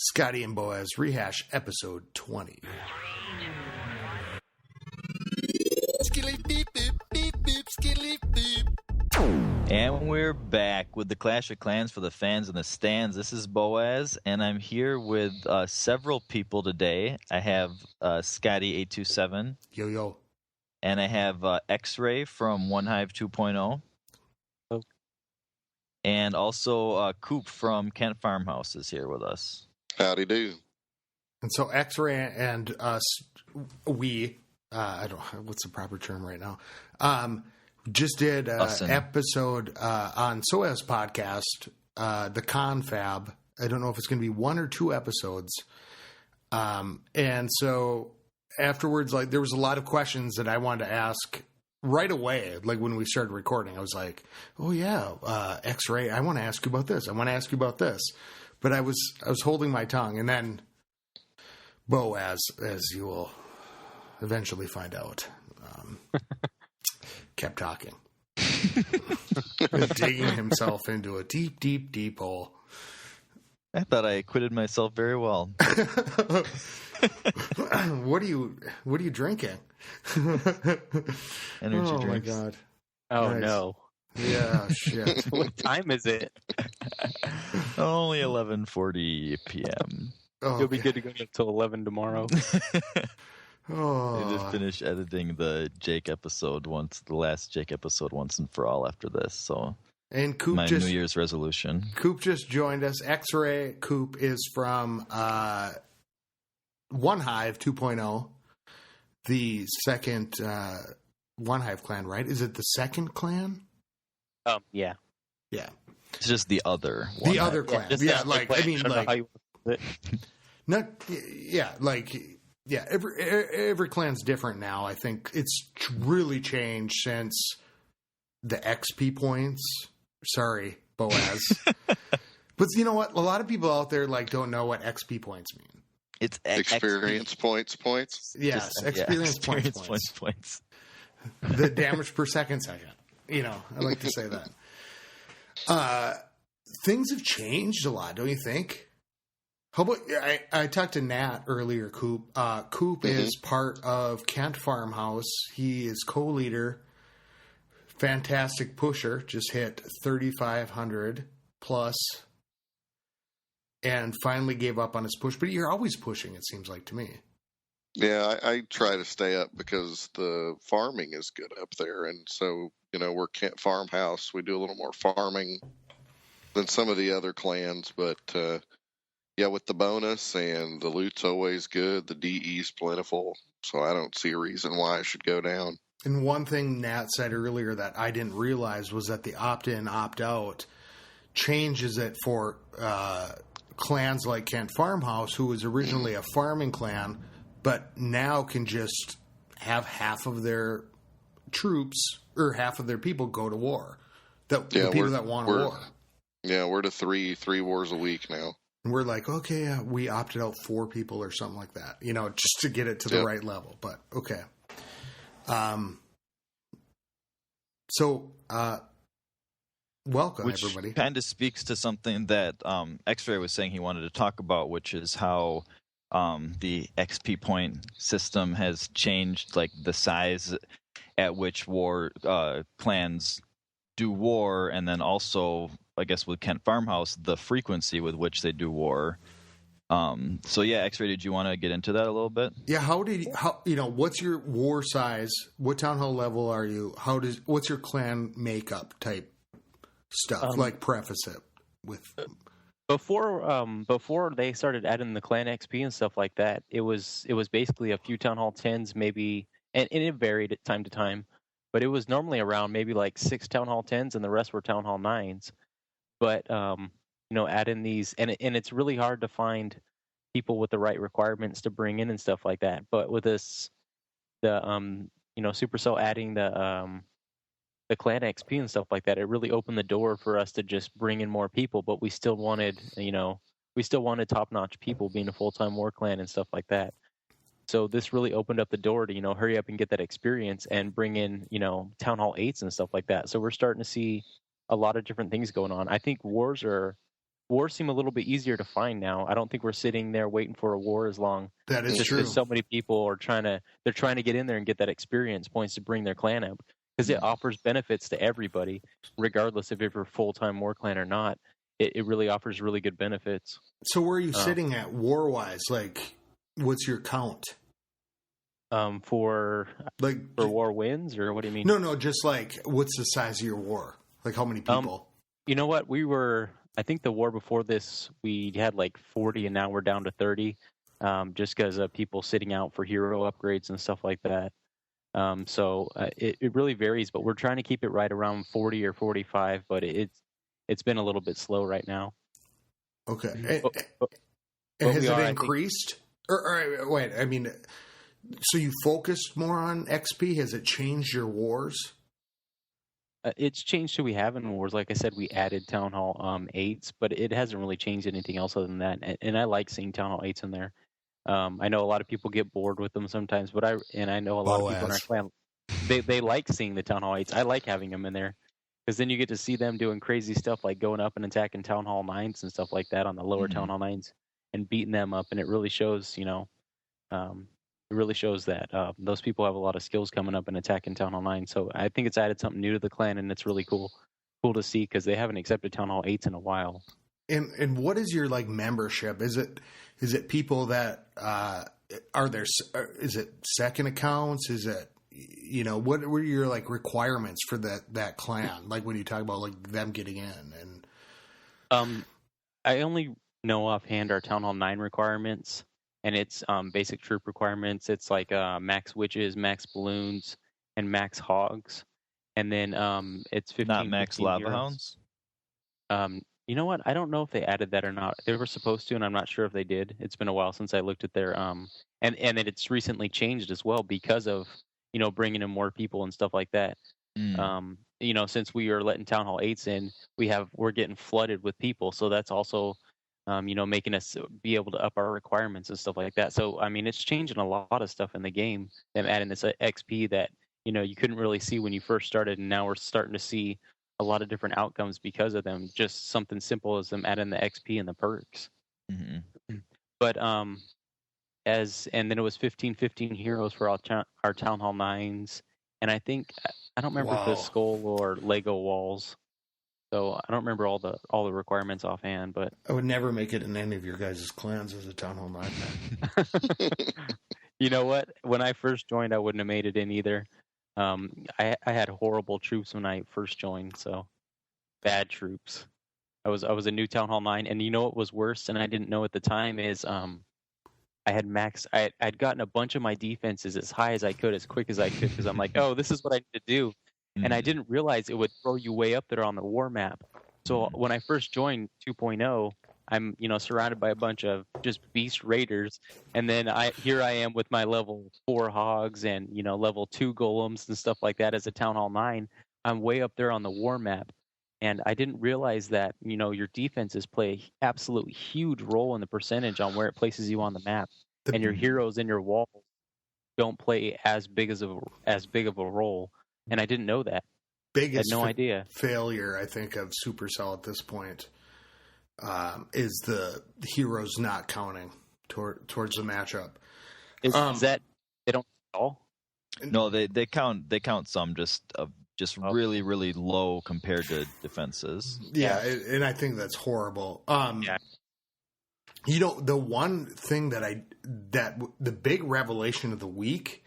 Scotty and Boaz Rehash, episode 20. And we're back with the Clash of Clans for the fans in the stands. This is Boaz, and I'm here with several people today. I have Scotty827. Yo, yo. And I have X-Ray from OneHive 2.0. Oh. And also Coop from Kent Farmhouse is here with us. Howdy do. And so X-Ray and us, I don't know what's the proper term right now, just did an episode on Soaz podcast, the Confab. I don't know if it's going to be 1 or 2 episodes. And so afterwards, like, there was a lot of questions that I wanted to ask right away. Like, when we started recording, I was like, oh yeah, X-Ray, I want to ask you about this. I want to ask you about this. But I was holding my tongue, and then Boaz, as you will eventually find out, kept talking. Digging himself into a deep, deep, deep hole. I thought I acquitted myself very well. What are you drinking? Energy oh drinks. My god. Oh, nice. no. Yeah, shit. What time is it? Only 11:40 p.m. Oh, You'll be good to go until 11 tomorrow. Oh. I just finished editing the last Jake episode once and for all after this. So And Coop my New Year's resolution. Coop just joined us. X-Ray Coop is from OneHive 2.0, the second OneHive clan, right? Is it the second clan? Yeah. Yeah. It's just the other The one. other clan. just Yeah, that like, clan. I mean, don't know like, how you want it. not, yeah, like, yeah, every clan's different now. I think it's really changed since the XP points. Sorry, Boaz. But you know what? A lot of people out there, like, don't know what XP points mean. It's Experience points. Yes, experience points. The damage per second. You know, I like to say that. Things have changed a lot, don't you think? How about, I talked to Nat earlier, Coop. Coop is part of Kent Farmhouse. He is co-leader, fantastic pusher, just hit 3,500 plus, and finally gave up on his push. But you're always pushing, it seems like to me. Yeah, I try to stay up because the farming is good up there. And so, you know, we're Kent Farmhouse. We do a little more farming than some of the other clans. But, yeah, with the bonus and the loot's always good, the DE's plentiful. So I don't see a reason why I should go down. And one thing Nat said earlier that I didn't realize was that the opt-in, opt-out changes it for clans like Kent Farmhouse, who was originally a farming clan, but now can just have half of their troops or half of their people go to war. The people that want a war. Yeah, we're to three wars a week now. And we're like, okay, we opted out 4 people or something like that, you know, just to get it to the right level. But okay. So, welcome, which everybody. Kind of speaks to something that X-Ray was saying he wanted to talk about, which is how the XP point system has changed, like the size at which war clans do war, and then also, I guess, with Kent Farmhouse, the frequency with which they do war. So yeah, X-Ray, did you want to get into that a little bit? Yeah, what's your war size? What town hall level are you? What's your clan makeup type stuff? Like, preface it with Before they started adding the clan XP and stuff like that, it was basically a few Town Hall 10s, maybe, and it varied at time to time, but it was normally around maybe like 6 Town Hall 10s and the rest were Town Hall 9s. But add in these, and it's really hard to find people with the right requirements to bring in and stuff like that. But with this, the Supercell adding the clan XP and stuff like that, it really opened the door for us to just bring in more people. But we still wanted top-notch people being a full-time war clan and stuff like that. So this really opened up the door to, hurry up and get that experience and bring in, Town Hall 8s and stuff like that. So we're starting to see a lot of different things going on. I think wars are wars seem a little bit easier to find now. I don't think we're sitting there waiting for a war as long. That is just true. Because so many people are trying to get in there and get that experience points to bring their clan up, because it offers benefits to everybody, regardless if you're a full-time war clan or not. It really offers really good benefits. So where are you sitting at war-wise? Like, what's your count? For war wins, or what do you mean? No, just like, what's the size of your war? Like, how many people? You know what? I think the war before this, we had like 40, and now we're down to 30, just because of people sitting out for hero upgrades and stuff like that. So it really varies, but we're trying to keep it right around 40 or 45, but it's been a little bit slow right now. Okay. And has it increased? Or wait, I mean, so you focused more on XP? Has it changed your wars? It's changed who we have in wars. Like I said, we added Town Hall 8s, but it hasn't really changed anything else other than that. And I like seeing Town Hall 8s in there. I know a lot of people get bored with them sometimes, but I know a lot of people in our clan, they like seeing the Town Hall 8s. I like having them in there, because then you get to see them doing crazy stuff like going up and attacking Town Hall 9s and stuff like that on the lower Town Hall 9s and beating them up. And it really shows, that those people have a lot of skills coming up and attacking Town Hall 9. So I think it's added something new to the clan, and it's really cool to see, because they haven't accepted Town Hall 8s in a while. And what is your like membership? Is it people that is it second accounts? Is it, what were your like requirements for that clan? Like when you talk about like them getting in and I only know offhand our Town Hall 9 requirements, and it's basic troop requirements. It's like max witches, max balloons, and max hogs, and then it's 15. Not max lava hounds. You know what? I don't know if they added that or not. They were supposed to, and I'm not sure if they did. It's been a while since I looked at their and it's recently changed as well because of bringing in more people and stuff like that. Since we are letting Town Hall 8s in, we're getting flooded with people, so that's also making us be able to up our requirements and stuff like that. So I mean, it's changing a lot of stuff in the game. Them adding this XP that you couldn't really see when you first started, and now we're starting to see a lot of different outcomes because of them. Just something simple as them adding the XP and the perks. Mm-hmm. But and then it was 15 heroes for our Town Hall 9s, and I think I don't remember if the skull or Lego walls. So I don't remember all the requirements offhand, but I would never make it in any of your guys' clans as a Town Hall 9. You know what? When I first joined, I wouldn't have made it in either. I had horrible troops when I first joined, so bad troops. I was a new Town Hall 9, and you know what was worse, and I didn't know at the time, is I'd gotten a bunch of my defenses as high as I could, as quick as I could, because I'm like, oh, this is what I need to do. And I didn't realize it would throw you way up there on the war map. So when I first joined 2.0, I'm surrounded by a bunch of just beast raiders, and then here I am with my level 4 hogs and level 2 golems and stuff like that as a Town Hall 9. I'm way up there on the war map, and I didn't realize that your defenses play an absolute huge role in the percentage on where it places you on the map, and your heroes and your walls don't play as big of a role. And I didn't know that. Biggest I had no idea. Failure, I think, of Supercell at this point is the heroes not counting towards the matchup. Is that they don't at all? No, they count some just really, really low compared to defenses. Yeah, and I think that's horrible. The one thing that the big revelation of the week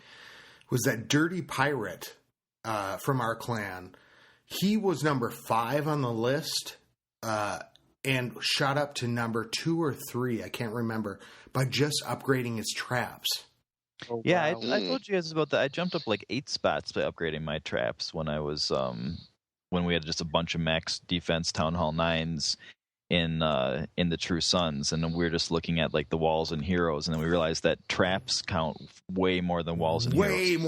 was that Dirty Pirate from our clan. He was number 5 on the list and shot up to number 2 or 3, I can't remember, by just upgrading his traps. Oh, yeah, wow. I told you guys about that. I jumped up like 8 spots by upgrading my traps when I was when we had just a bunch of max defense Town Hall 9s in the True Sons, and then we were just looking at like the walls and heroes, and then we realized that traps count way more than walls and heroes.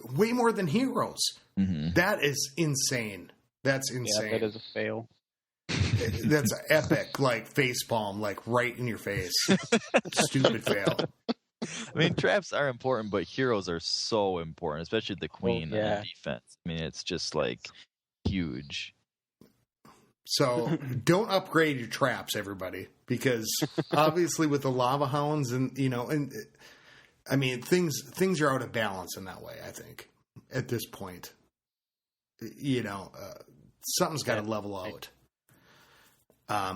Way more than heroes. Mm-hmm. That is insane. That's insane. Yeah, that is a fail. That's epic, like facepalm, like right in your face. Stupid fail. I mean, traps are important, but heroes are so important, especially the queen and the defense. I mean, it's just like huge. So don't upgrade your traps, everybody, because obviously with the lava hounds and I mean things are out of balance in that way. I think at this point, something's got to level out.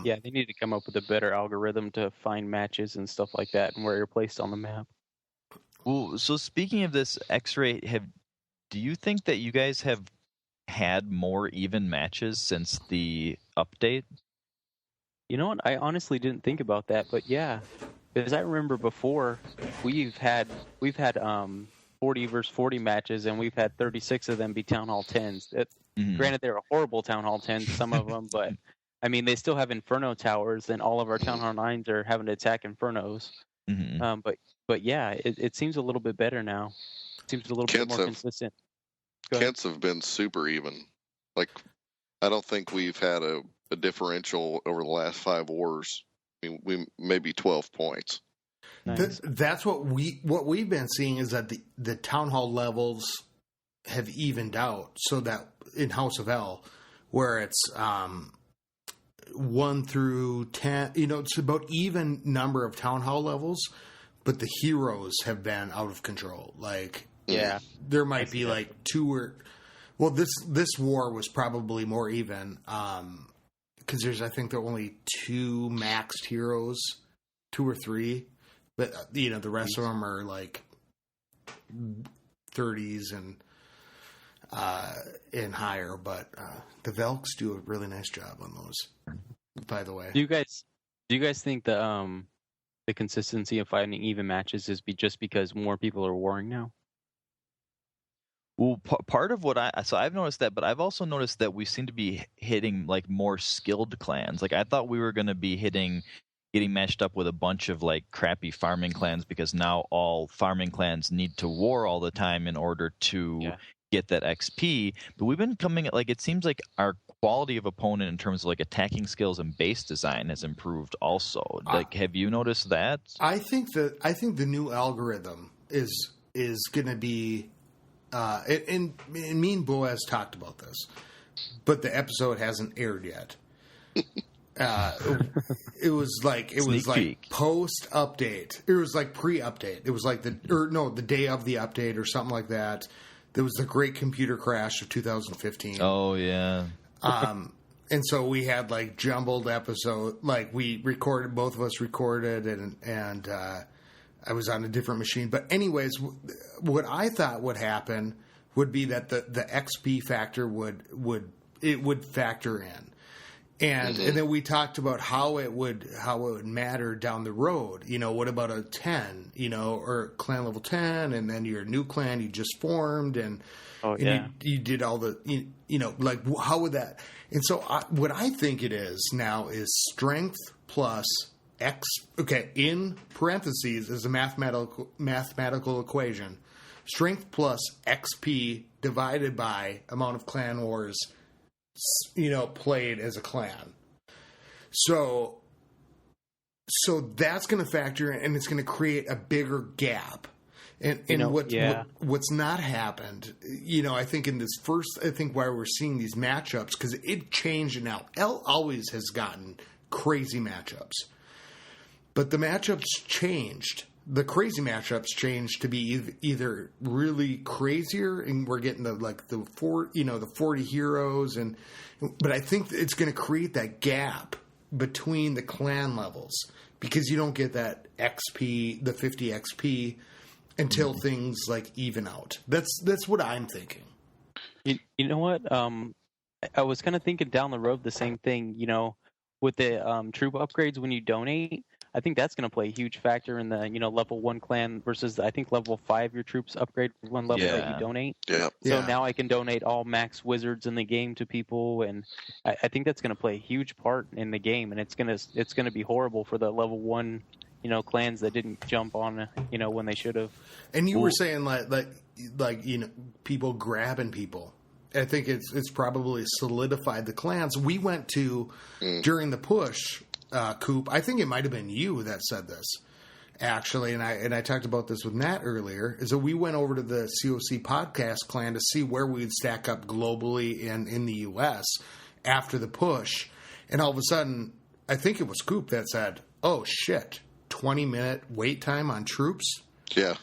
Yeah, they need to come up with a better algorithm to find matches and stuff like that, and where you're placed on the map. Well, so speaking of this X-ray, do you think that you guys have had more even matches since the update? You know what? I honestly didn't think about that, but yeah, because I remember before we've had 40 versus 40 matches, and we've had 36 of them be Town Hall 10s. Granted, they were horrible Town Hall 10s, some of them, but I mean, they still have Inferno towers, and all of our Town Hall 9s are having to attack Infernos. But yeah, it seems a little bit better now. It seems a little bit more consistent. Kents have been super even. Like, I don't think we've had a differential over the last 5 wars. I mean, we maybe 12 points. Nice. That's what we've been seeing is that the Town Hall levels have evened out, so that in House of L, where it's 1 through 10, it's about even number of Town Hall levels, but the heroes have been out of control. Like, yeah, there might be like 2 or, well, this war was probably more even, because I think there are only 2 maxed heroes, 2 or 3, but the rest of them are like 30s and higher. But the Velks do a really nice job on those. By the way, do you guys think the consistency of finding even matches is just because more people are warring now? Well, part of what I've noticed that, but I've also noticed that we seem to be hitting like more skilled clans. Like I thought we were going to be getting matched up with a bunch of like crappy farming clans, because now all farming clans need to war all the time in order to get that XP. But we've been coming at, like, it seems like our quality of opponent in terms of like attacking skills and base design has improved also. Like, have you noticed that? I think the new algorithm is going to be, and me and Boaz talked about this, but the episode hasn't aired yet. It was like post update. It was like pre-update. It was like the day of the update or something like that. There was the great computer crash of 2015. Oh yeah. And so we had like jumbled episode. Like both of us recorded, and I was on a different machine. But anyways, what I thought would happen would be that the XP factor would factor in. And then we talked about how it would matter down the road. What about a 10, or clan level 10, and then your new clan you just formed, and you did all the, like how would that? And so what I think it is now is strength plus X. Okay, in parentheses is a mathematical equation. Strength plus XP divided by amount of clan wars played as a clan. So that's going to factor in, and it's going to create a bigger gap. And what's not happened, I think in this first, why we're seeing these matchups, because it changed now. L always has gotten crazy matchups, but the matchups changed. The crazy matchups changed to be either really crazier, and we're getting the 40 heroes, but I think it's going to create that gap between the clan levels, because you don't get that XP, the 50 XP, until things like even out. That's what I'm thinking. You know what? I was kind of thinking down the road the same thing. With the troop upgrades when you donate. I think that's going to play a huge factor in the, level 1 clan versus, I think, level 5, your troops upgrade for one level that you donate. Yeah. So now I can donate all max wizards in the game to people, and I think that's going to play a huge part in the game, and it's going to be horrible for the level 1, clans that didn't jump on, when they should have. And you were saying like people grabbing people. I think it's probably solidified the clans. We went to during the push. Coop, I think it might have been you that said this, actually, and I talked about this with Matt earlier, is that we went over to the COC podcast clan to see where we'd stack up globally and in the U.S. after the push, And all of a sudden, I think it was Coop that said, "Oh shit, 20-minute wait time on troops." Yeah.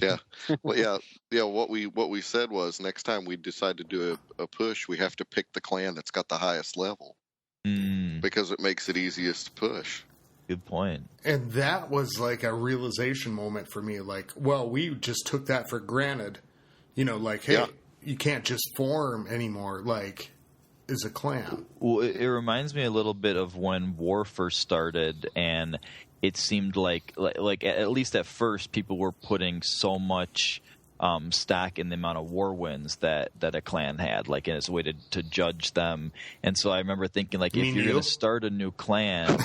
Yeah. Well, yeah. What we said was next time we decide to do a push, we have to pick the clan that's got the highest level because it makes it easiest to push. Good point. And that was like a realization moment for me. Like, well, we just took that for granted. Like, hey, you can't just form anymore. Like, as a clan. Well, it reminds me a little bit of when war first started, and it seemed like at least at first, people were putting so much stock in the amount of war wins that a clan had, like as a way to judge them. And so I remember thinking, like, if you're going to start a new clan,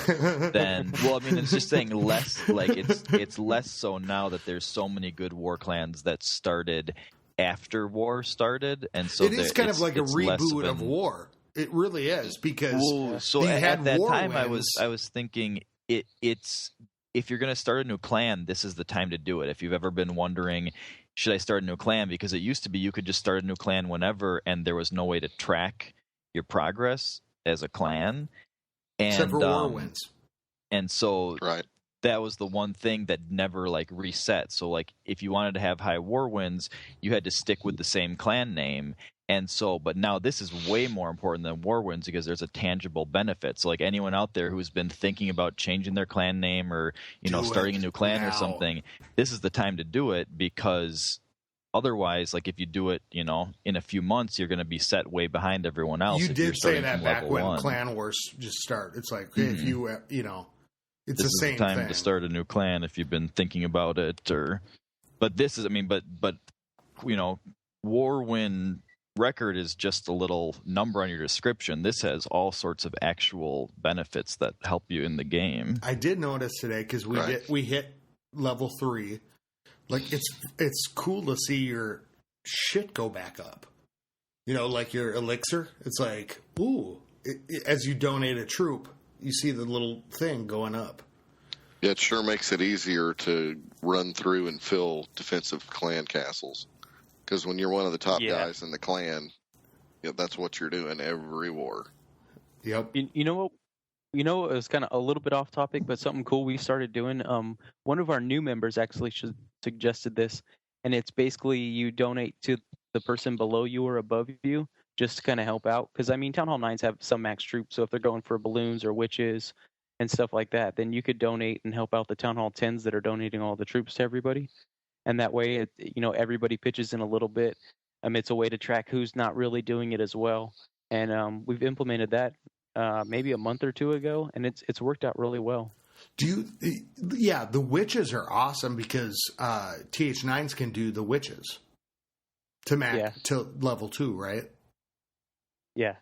then it's just saying less. Like it's less so now that there's so many good war clans that started after war started, and so it is kind of like a reboot of war. It really is, because at that time wins. I was thinking it's if you're going to start a new clan, this is the time to do it. If you've ever been wondering, should I start a new clan? Because it used to be you could just start a new clan whenever, and there was no way to track your progress as a clan. And, except for war wins. And so right. That was the one thing that never reset. So if you wanted to have high war wins, you had to stick with the same clan name. And so, but now this is way more important than war wins because there's a tangible benefit. So anyone out there who's been thinking about changing their clan name or, starting a new clan or something, this is the time to do it, because otherwise, if you do it, in a few months, you're going to be set way behind everyone else. You did say that back when clan wars just start. It's like, if you, it's the same thing. This is the time to start a new clan if you've been thinking about it. But this is, but war win record is just a little number on your description. This has all sorts of actual benefits that help you in the game. I did notice today, because we hit level 3. It's cool to see your shit go back up. Your elixir. It's like, ooh, as you donate a troop, you see the little thing going up. Yeah, it sure makes it easier to run through and fill defensive clan castles. Because when you're one of the top guys in the clan, that's what you're doing every war. Yep. You know what? It was kind of a little bit off topic, but something cool we started doing. One of our new members actually suggested this, and it's basically you donate to the person below you or above you just to kind of help out. Because Town Hall 9s have some max troops, so if they're going for balloons or witches and stuff like that, then you could donate and help out the Town Hall 10s that are donating all the troops to everybody. And that way, everybody pitches in a little bit. It's a way to track who's not really doing it as well. And we've implemented that maybe a month or two ago, and it's worked out really well. The witches are awesome, because TH9s can do the witches to level 2, right? Yeah.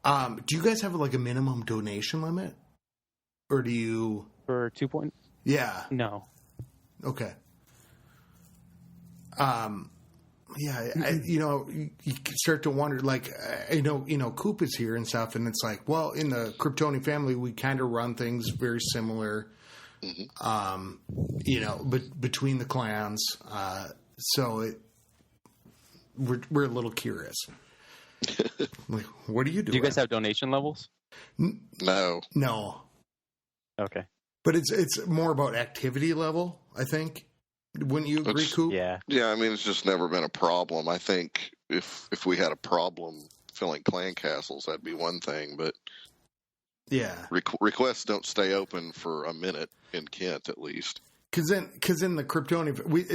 Do you guys have a minimum donation limit, or do you for 2 point? Yeah. No. Okay. You start to wonder, Coop is here and stuff, and it's like, well, in the Kryptonian family, we kind of run things very similar, but between the clans, so we're a little curious. What do you do? Do you guys have donation levels? No. Okay. But it's more about activity level, I think. Wouldn't you agree, Coop? Yeah. Yeah, it's just never been a problem. I think if we had a problem filling clan castles, that'd be one thing. But yeah, requests don't stay open for a minute in Kent, at least. Because in the Kryptonian, we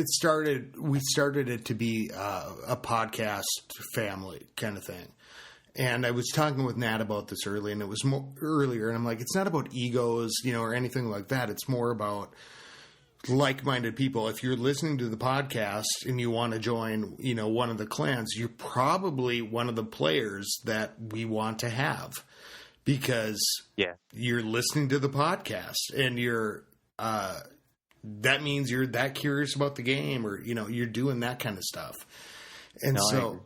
started it to be a podcast family kind of thing. And I was talking with Nat about this earlier, and it was earlier, and I'm like, it's not about egos, or anything like that. It's more about like-minded people. If you're listening to the podcast and you want to join, one of the clans, you're probably one of the players that we want to have, because you're listening to the podcast, and you're that means you're that curious about the game, or you're doing that kind of stuff. And so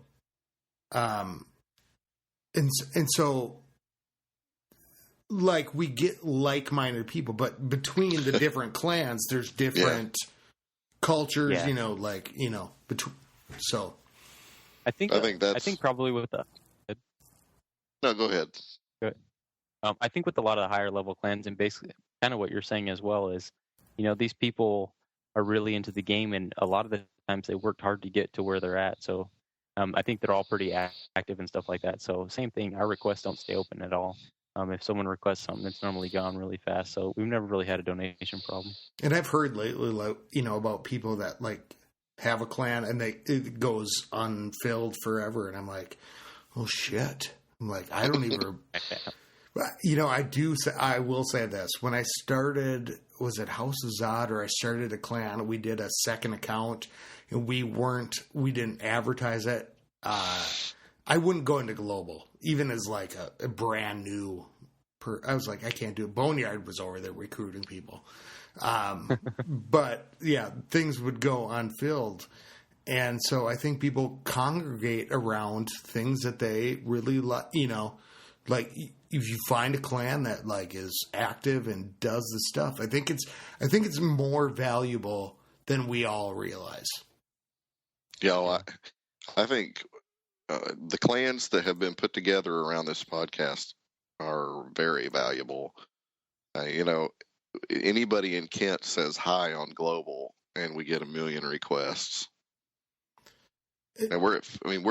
we get like-minded people, but between the different clans, there's different cultures, between. So I think probably with No, go ahead. Good. I think with a lot of the higher level clans, and basically kind of what you're saying as well is, these people are really into the game, and a lot of the times they worked hard to get to where they're at. So I think they're all pretty active and stuff like that. So same thing, our requests don't stay open at all. If someone requests something, it's normally gone really fast. So we've never really had a donation problem. And I've heard lately, about people that have a clan and it goes unfilled forever, and I'm like, oh shit! I'm like, I don't even. I will say this: when I started, was it House of Zod, or I started a clan? We did a second account, and we didn't advertise it. I wouldn't go into global, even as a brand new. I was like, I can't do it. Boneyard was over there recruiting people, but yeah, things would go unfilled, and so I think people congregate around things that they really like. If you find a clan that is active and does the stuff, I think it's more valuable than we all realize. Yeah, well, I think the clans that have been put together around this podcast are very valuable. Anybody in Kent says hi on global, and we get 1 million requests. And we're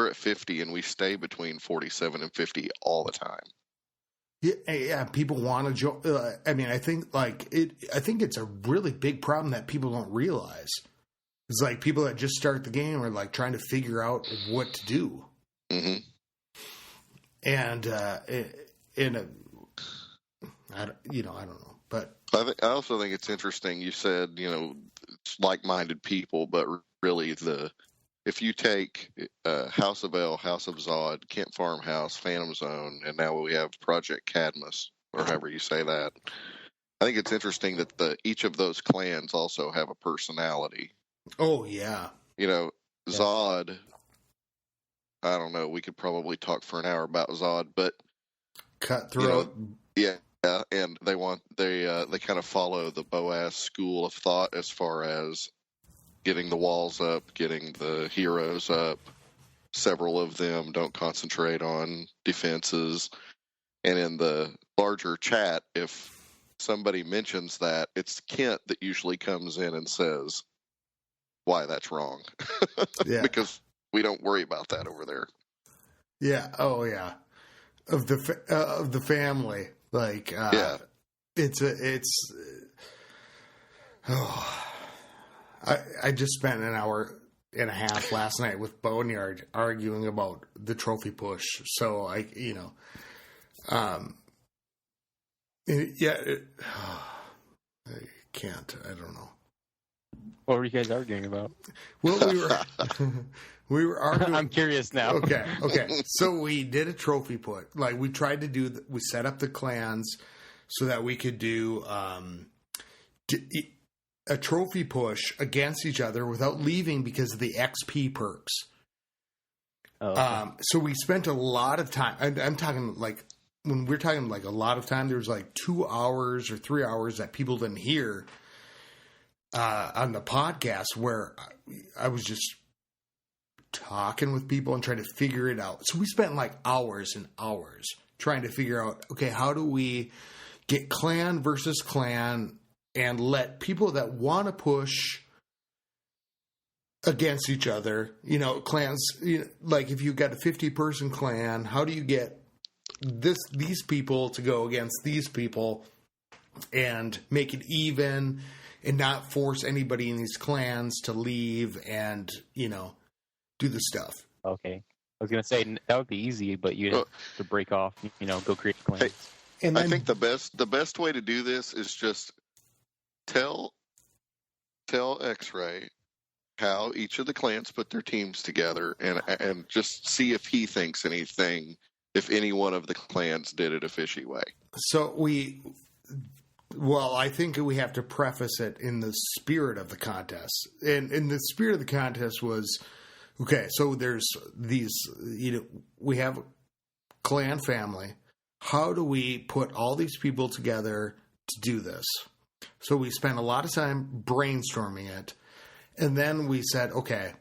at 50, and we stay between 47 and 50 all the time. Yeah, people want to join. I think I think it's a really big problem that people don't realize. It's people that just start the game are trying to figure out what to do. Mm-hmm. And I don't know, but I also think it's interesting. You said it's like-minded people, but really if you take House of El, House of Zod, Kent Farmhouse, Phantom Zone, and now we have Project Cadmus, or however you say that, I think it's interesting that each of those clans also have a personality. Oh, yeah. Zod, I don't know, we could probably talk for an hour about Zod, but cutthroat. Yeah, and they kind of follow the Boaz school of thought as far as getting the walls up, getting the heroes up. Several of them don't concentrate on defenses. And in the larger chat, if somebody mentions that, it's Kent that usually comes in and says why that's wrong. Yeah. Because we don't worry about that over there. Yeah. Oh, yeah. Of the family, yeah. I just spent an hour and a half last night with Boneyard arguing about the trophy push. So I can't. I don't know. What were you guys arguing about? Well, we were arguing. I'm curious now. Okay. So we did a trophy push. We tried to we set up the clans so that we could do a trophy push against each other without leaving because of the XP perks. Oh, okay. So we spent a lot of time. I'm talking when we're talking a lot of time, there was 2 hours or 3 hours that people didn't hear on the podcast where I was just talking with people and trying to figure it out. So we spent hours and hours trying to figure out, okay, how do we get clan versus clan and let people that want to push against each other, clans, if you've got a 50-person clan, how do you get these people to go against these people and make it even and not force anybody in these clans to leave and, do the stuff. Okay. I was going to say that would be easy, but you'd have to break off, go create clans. Hey, and then, I think the best way to do this is just tell Xray how each of the clans put their teams together and just see if he thinks anything, if any one of the clans did it a fishy way. So I think we have to preface it in the spirit of the contest. And the spirit of the contest was, okay, so there's these, we have a clan family. How do we put all these people together to do this? So we spent a lot of time brainstorming it. And then we said, okay,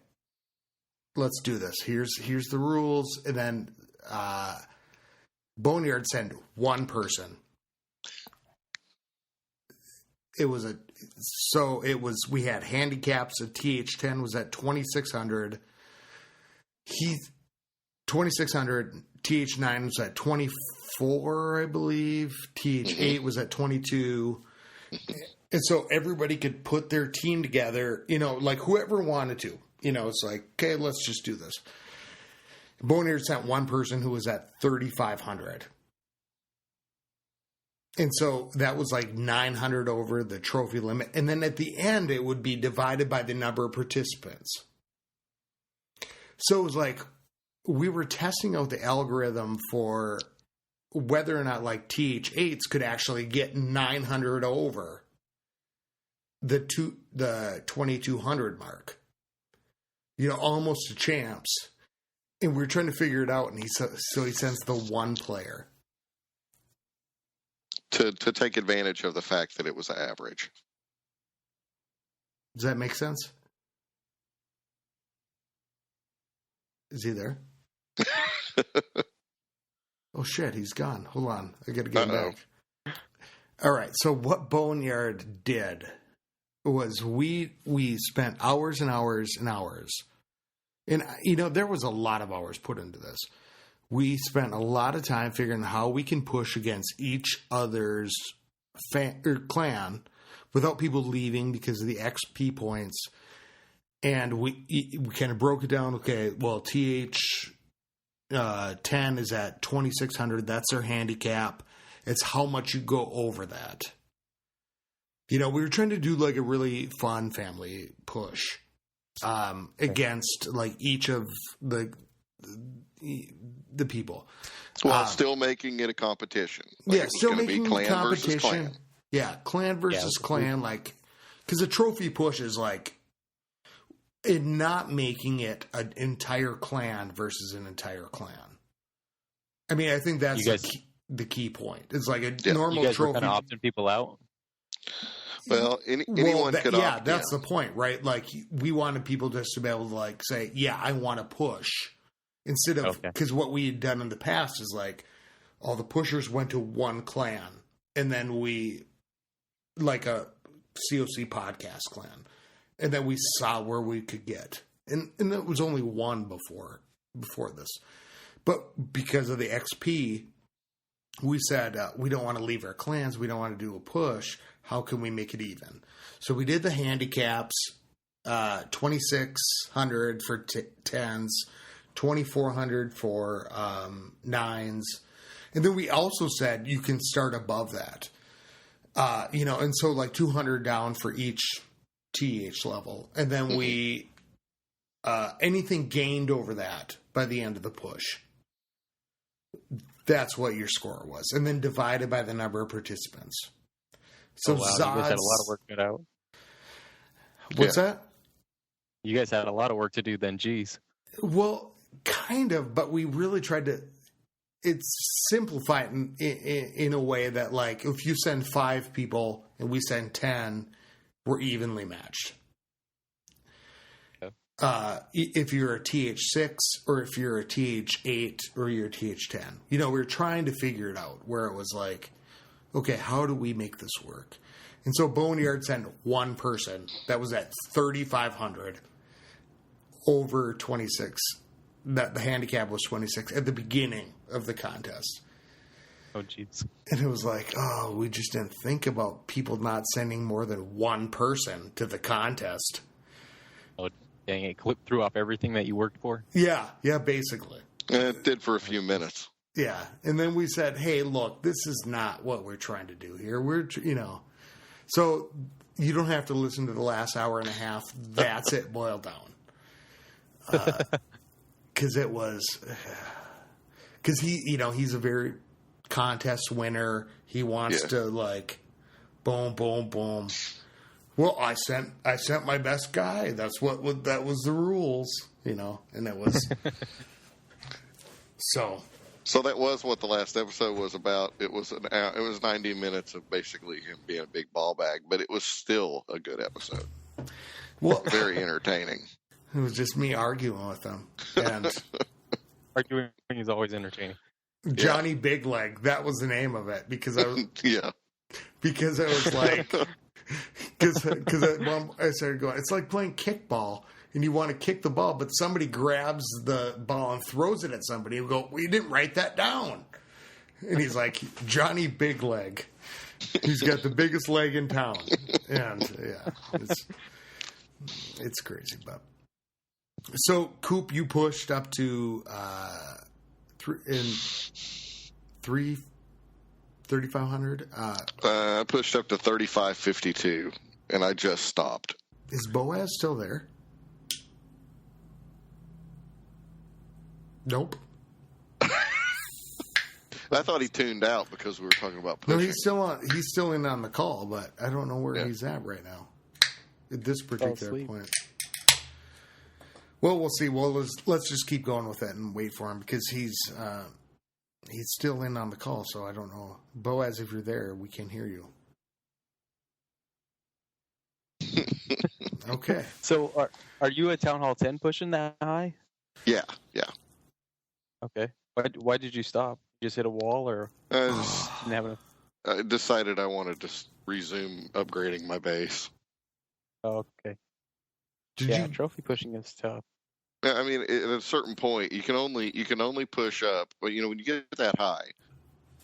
let's do this. Here's the rules. And then Boneyard sent one person. We had handicaps. A TH10 was at 2,600. 2,600. TH9 was at 24, I believe. TH8 was at 22. And so everybody could put their team together, like whoever wanted to. It's like, okay, let's just do this. Boneyard sent one person who was at 3,500. And so that was like 900 over the trophy limit. And then at the end, it would be divided by the number of participants. So it was like we were testing out the algorithm for whether or not like TH8s could actually get 900 over the 2,200 mark. Almost to champs. And we were trying to figure it out. And he sends the one player. To take advantage of the fact that it was average. Does that make sense? Is he there? Oh shit, he's gone. Hold on, I gotta get him back. All right, so what Boneyard did was we spent hours and hours and hours, and there was a lot of hours put into this. We spent a lot of time figuring out how we can push against each other's clan without people leaving because of the XP points. And we kind of broke it down. Okay, well, TH 10 is at 2,600. That's their handicap. It's how much you go over that. We were trying to do like a really fun family push against like each of the people. Well, still making it a competition. Like still making clan competition. Versus clan. Yeah, clan versus clan. Like, because the trophy push is like it not making it an entire clan versus an entire clan. I mean, I think that's the key point. It's like a normal you guys trophy. Were kind of opting people out. Well, anyone could opt. Yeah, that's the point, right? Like, we wanted people just to be able to like say, "Yeah, I want to push," instead of because what we had done in the past is like all the pushers went to one clan, and then we like a COC podcast clan. And then we saw where we could get. And it was only one before this. But because of the XP, we said, we don't want to leave our clans. We don't want to do a push. How can we make it even? So we did the handicaps, 2,600 for 10s, 2,400 for 9s. And then we also said you can start above that. And so like 200 down for each TH level, and then we anything gained over that by the end of the push, that's what your score was, and then divided by the number of participants. So you guys had a lot of work cut out. What's that? You guys had a lot of work to do then. Geez. Well, kind of, but we really tried to. It's simplified in a way that, like, if you send 5 people and we send 10. We're evenly matched. Okay. If you're a TH6 or if you're a TH8 or you're a TH10. We were trying to figure it out where it was like, okay, how do we make this work? And so Boneyard sent one person that was at 3,500 over 26. That the handicap was 26 at the beginning of the contest. Oh, jeez. And it was like, we just didn't think about people not sending more than one person to the contest. Oh, dang it. Threw off everything that you worked for? Yeah, basically. It did for a few minutes. Yeah. And then we said, hey, look, this is not what we're trying to do here. So you don't have to listen to the last hour and a half. That's it boiled down. Because it was... Because he's a very... contest winner. He wants to like boom, boom, boom. Well, I sent my best guy. That was the rules, and it was so that was what the last episode was about. It was 90 minutes of basically him being a big ball bag, but it was still a good episode. Well, very entertaining. It was just me arguing with him, and arguing is always entertaining. Johnny Big Leg. That was the name of it because I was because I was like because I started going. It's like playing kickball, and you want to kick the ball, but somebody grabs the ball and throws it at somebody. You go, "We didn't write that down." And he's like, Johnny Big Leg. He's got the biggest leg in town, and it's crazy, but. So, Coop, you pushed up to 3,500? I pushed up to 3,552, and I just stopped. Is Boaz still there? Nope. I thought he tuned out because we were talking about pushing. No, he's still on. He's still in on the call, but I don't know where he's at right now at this particular point. Well, we'll see. Well, let's just keep going with it and wait for him because he's still in on the call. So I don't know, Boaz, if you're there, we can hear you. Okay. So are you at Town Hall 10 pushing that high? Yeah. Okay. Why did you stop? You just hit a wall, or didn't have enough? I decided I wanted to resume upgrading my base. Oh, okay. Trophy pushing is tough. I mean, at a certain point, you can only push up. But when you get that high,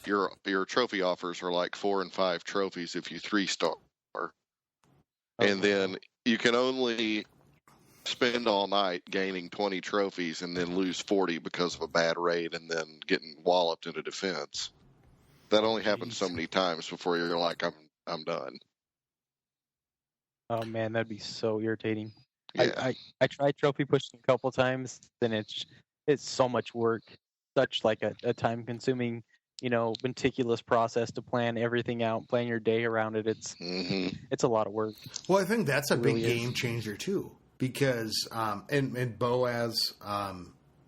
your trophy offers are like 4 and 5 trophies if you 3-star, and then you can only spend all night gaining 20 trophies and then lose 40 because of a bad raid and then getting walloped into defense. That only happens so many times before you're like, I'm done. Oh man, that'd be so irritating. Yeah. I tried trophy pushing a couple times, then it's so much work, such like a time consuming, meticulous process to plan everything out, plan your day around it. It's a lot of work. Well, I think that's a big game changer too, because and Boaz, I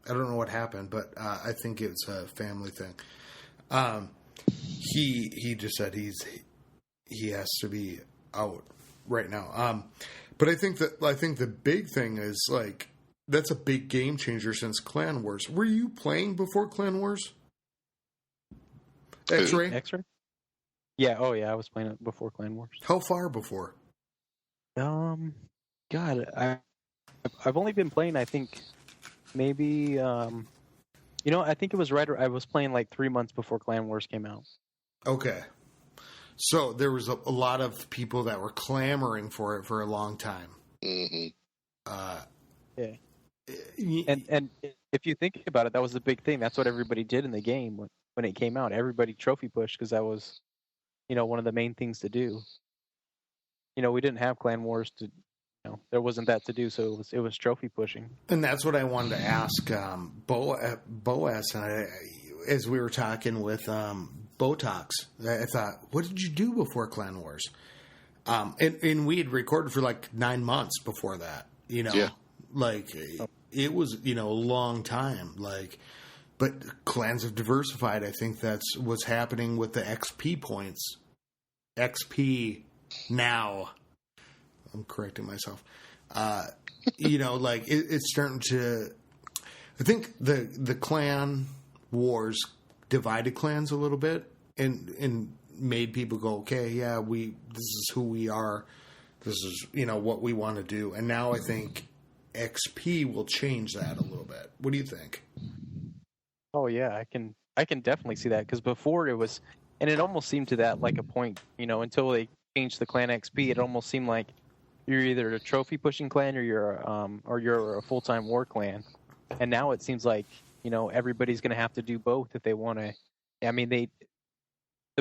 don't know what happened, but I think it's a family thing. He just said he has to be out right now. But I think the big thing is like that's a big game changer since Clan Wars. Were you playing before Clan Wars? Xray? Xray? Yeah. Oh yeah, I was playing it before Clan Wars. How far before? God, I've only been playing. I think maybe I think it was right. I was playing like 3 months before Clan Wars came out. Okay. So there was a lot of people that were clamoring for it for a long time. Mm-hmm. And if you think about it, that was the big thing. That's what everybody did in the game when it came out. Everybody trophy pushed because that was, one of the main things to do. We didn't have Clan Wars to, there wasn't that to do, so it was trophy pushing. And that's what I wanted to ask Boaz and I, as we were talking with Botox. I thought, what did you do before Clan Wars? And we had recorded for like 9 months before that, like it was, a long time, like, but clans have diversified. I think that's what's happening with the XP points. XP now, I'm correcting myself. Like it's starting to, I think the Clan Wars divided clans a little bit and made people go, okay, yeah, this is who we are. This is, what we want to do. And now I think XP will change that a little bit. What do you think? Oh yeah, I can definitely see that, because before it was, and it almost seemed to that like a point, until they changed the clan XP, it almost seemed like you're either a trophy pushing clan or you're a full-time war clan. And now it seems like, everybody's going to have to do both if they want to. I mean, the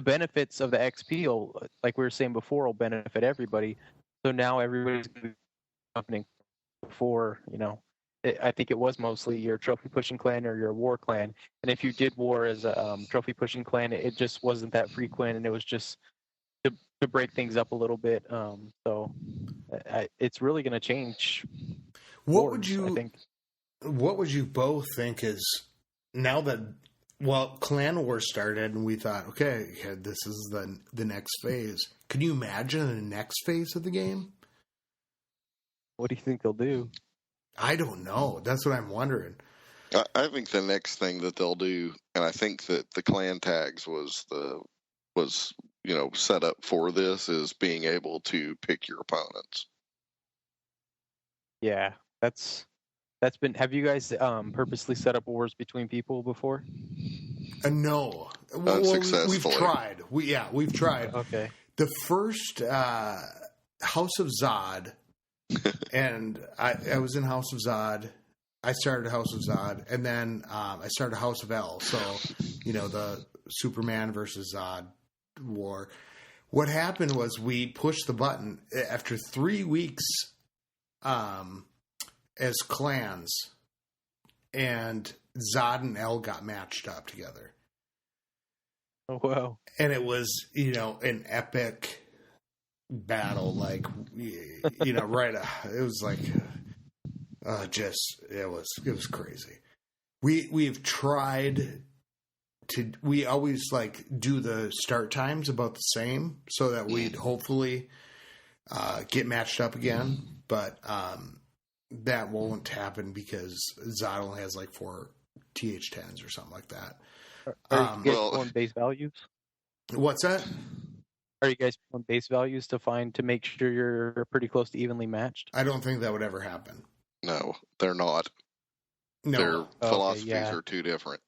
benefits of the XP, like we were saying before, will benefit everybody. So now everybody's going to be happening before, I think it was mostly your trophy pushing clan or your war clan. And if you did war as a trophy pushing clan, it just wasn't that frequent, and it was just to break things up a little bit. So it's really going to change. What would you both think is, now that, Clan Wars started and we thought, okay, this is the next phase. Can you imagine the next phase of the game? What do you think they'll do? I don't know. That's what I'm wondering. I think the next thing that they'll do, and I think that the clan tags was set up for this, is being able to pick your opponents. Yeah, that's been. Have you guys purposely set up wars between people before? No. Unsuccessfully. We've tried. We've tried. Okay. The first House of Zod, and I was in House of Zod. I started House of Zod, and then I started House of L. So, the Superman versus Zod war. What happened was we pushed the button after 3 weeks as clans, and Zod and L got matched up together. Oh, wow. And it was, an epic battle, like, right. It was like, it was crazy. We've tried we always do the start times about the same so that we'd hopefully get matched up again. But that won't happen because Zod only has 4 TH10s or something like that. Are you guys pulling base values? What's that? Are you guys pulling base values to make sure you're pretty close to evenly matched? I don't think that would ever happen. No, they're not. No. Their philosophies are too different.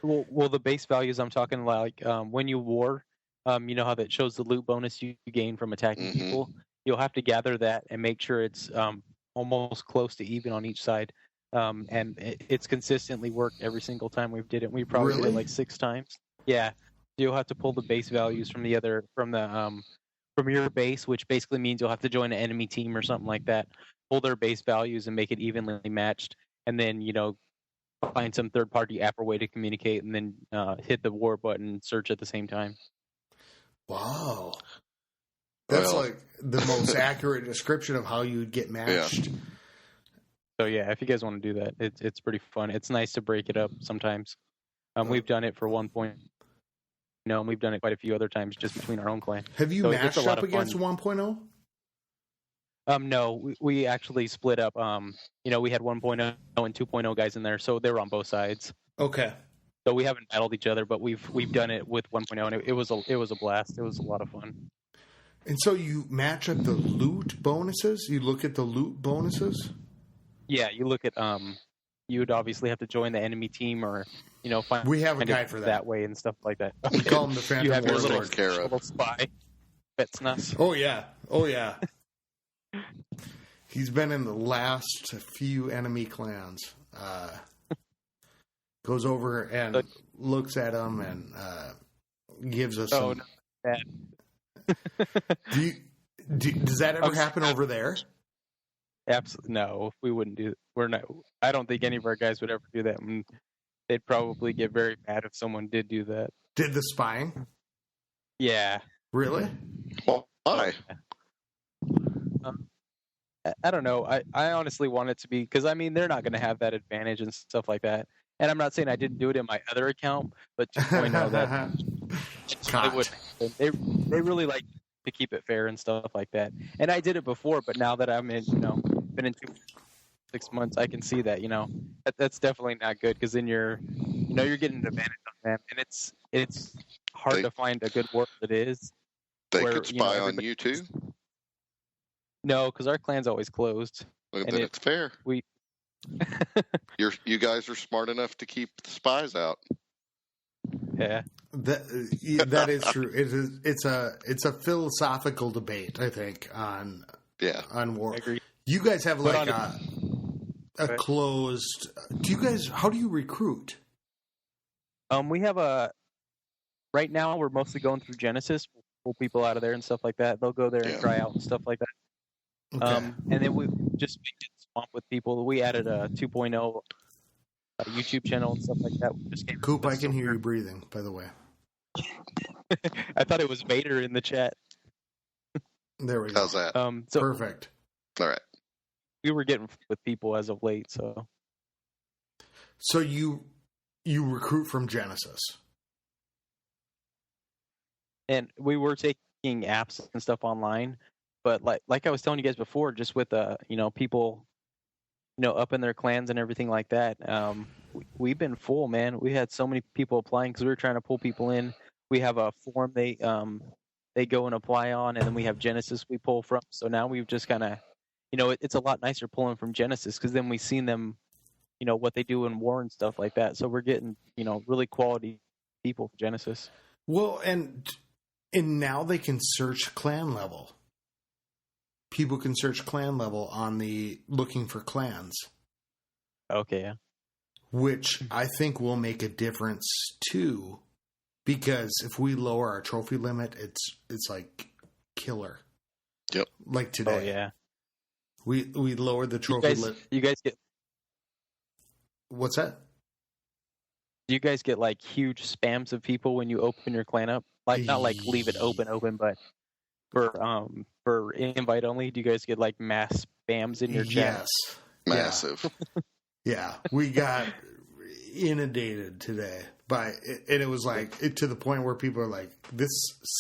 Well, the base values I'm talking when you war, you know how that shows the loot bonus you gain from attacking people? You'll have to gather that and make sure it's almost close to even on each side. And it's consistently worked every single time we've did it. We probably did it 6 times. Yeah. You'll have to pull the base values from your base, which basically means you'll have to join an enemy team or something like that. Pull their base values and make it evenly matched, and then find some third-party app or way to communicate, and then hit the war button and search at the same time. Wow. That's the most accurate description of how you'd get matched. Yeah. So yeah, if you guys want to do that, it's pretty fun. It's nice to break it up sometimes. We've done it for 1.0, and we've done it quite a few other times just between our own clan. Have you matched up against 1.0? No, we actually split up. We had 1.0 and 2.0 guys in there, so they were on both sides. Okay. So we haven't battled each other, but we've done it with 1.0, and it was a blast. It was a lot of fun. And so you match up the loot bonuses? You look at the loot bonuses? Yeah, you look at you would obviously have to join the enemy team or find. We have a guy for that way and stuff like that. We call him the Phantom You have your Warlord. little spy. That's nuts. Oh yeah. He's been in the last few enemy clans. Goes over and looks at them and gives us some. No, does that ever happen over there? Absolutely no. We wouldn't do. We're not. I don't think any of our guys would ever do that. And they'd probably get very mad if someone did do that. Did the spying? Yeah. Really? Well, why? I don't know. I honestly want it to be because they're not going to have that advantage and stuff like that. And I'm not saying I didn't do it in my other account, but 2.0 that they really like to keep it fair and stuff like that. And I did it before, but now that I'm in, been in 6 months, I can see that that's definitely not good because then you're getting an advantage on them, and it's hard to find a good work that is. They could spy on you too. No, because our clan's always closed. Well, then it's fair. You guys are smart enough to keep the spies out. Yeah. That is true. It's a philosophical debate, I think, on war. I agree. You guys have a closed. How do you recruit? We have right now we're mostly going through Genesis. We'll pull people out of there and stuff like that. They'll go there and try out and stuff like that. Okay. And then we just swamp with people. We added a 2.0 YouTube channel and stuff like that. We just came Coop, I can hear you breathing, by the way. I thought it was Vader in the chat. There we go. How's that? Perfect. All right. We were getting with people as of late, so. So you recruit from Genesis. And we were taking apps and stuff online. But like I was telling you guys before, just with people up in their clans and everything like that. We've been full, man. We had so many people applying because we were trying to pull people in. We have a form they go and apply on, and then we have Genesis we pull from. So now we've just kind of, it's a lot nicer pulling from Genesis because then we've seen them, what they do in war and stuff like that. So we're getting, really quality people for Genesis. Well, and now they can search clan level. People can search clan level on the looking for clans. Okay, yeah. Which I think will make a difference too, because if we lower our trophy limit, it's like killer. Yep. Like today. Oh yeah. We lowered the trophy limit. You guys get. What's that? Do you guys get like huge spams of people when you open your clan up? Like not like leave it open, but for invite only, do you guys get like mass spams in your chat? Yes. Massive. Yeah, we got inundated today and it was like to the point where people are like, "This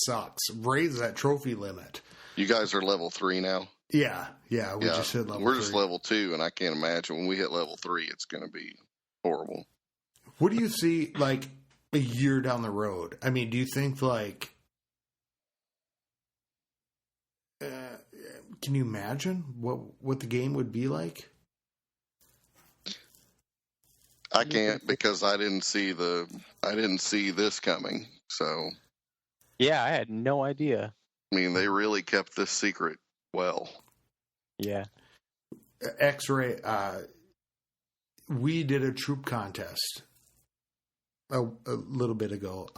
sucks. Raise that trophy limit." You guys are level 3 now. Yeah. We just hit level. We're 3. just level 2, and I can't imagine when we hit level 3, it's going to be horrible. What do you see like a year down the road? I mean, do you think like? Can you imagine what the game would be like? I can't because I didn't see this coming. So yeah, I had no idea. I mean, they really kept this secret well. Yeah. X-ray. We did a troop contest a little bit ago.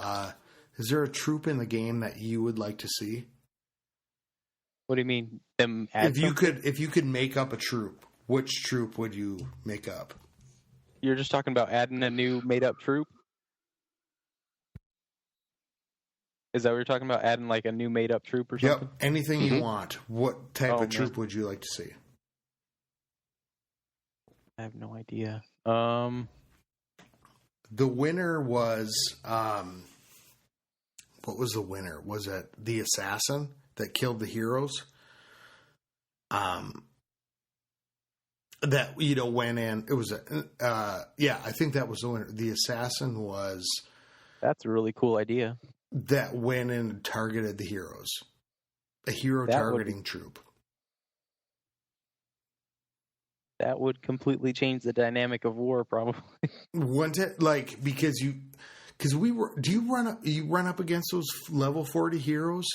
Is there a troop in the game that you would like to see? What do you mean? Them add if you could make up a troop, which troop would you make up? You're just talking about adding a new made-up troop? Is that what you're talking about? Adding like a new made-up troop or something? Yep. Anything you want. What type of troop would you like to see? I have no idea. The winner was what was the winner? Was it the assassin that killed the heroes? That went in. It was I think that was the winner. The assassin was. That's a really cool idea. That went in and targeted the heroes. A hero targeting troop. That would completely change the dynamic of war, probably. Wouldn't it? Like because we were. Do you run up against those level 40 heroes?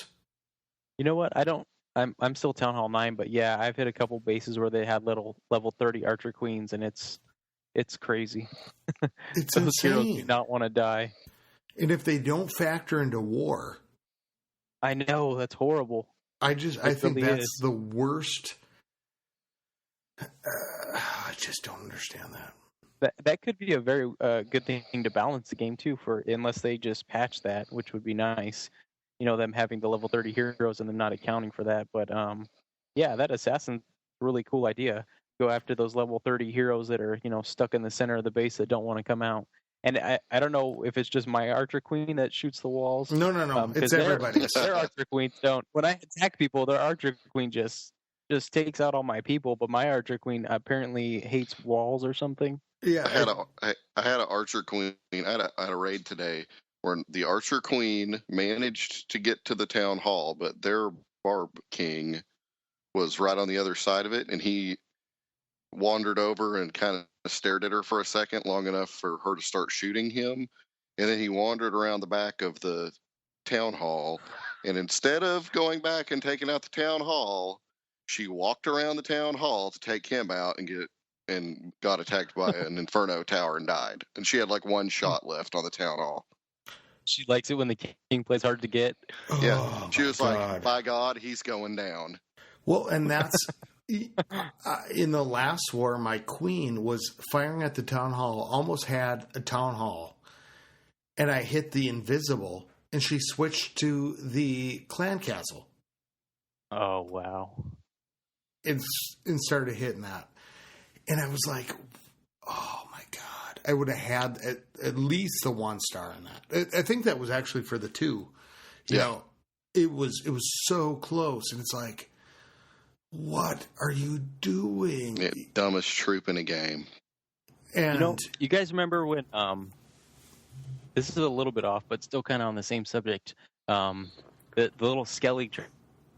You know what? I don't. I'm still Town Hall 9, but yeah, I've hit a couple bases where they had little level 30 Archer Queens, and it's crazy. It's those insane. Heroes do not want to die. And if they don't factor into war, I know that's horrible. I think that's the worst. I just don't understand that. That could be a very good thing to balance the game too, unless they just patch that, which would be nice. Them having the level 30 heroes and them not accounting for that. But yeah, that assassin's a really cool idea. Go after those level 30 heroes that are stuck in the center of the base that don't want to come out. And I don't know if it's just my Archer Queen that shoots the walls. No. It's everybody's. Their Archer Queens don't. When I attack people, their Archer Queen just takes out all my people. But my Archer Queen apparently hates walls or something. Yeah. I had an Archer Queen. I had a raid today where the Archer Queen managed to get to the town hall, but their Barb King was right on the other side of it, and he wandered over and kind of stared at her for a second, long enough for her to start shooting him, and then he wandered around the back of the town hall, and instead of going back and taking out the town hall, she walked around the town hall to take him out and got attacked by an Inferno tower and died. And she had like one shot left on the town hall. She likes it when the king plays hard to get. Yeah, she was like, by God, he's going down. Well, and that's in the last war, my queen was firing at the town hall, almost had a town hall, and I hit the invisible, and she switched to the clan castle. Oh, wow. And started hitting that. And I was like, oh my God. I would have had at least the 1 star in that. I think that was actually for the 2. You know, it was so close. And it's like, what are you doing? Yeah, dumbest troop in a game. And you guys remember when this is a little bit off, but still kind of on the same subject. The little skelly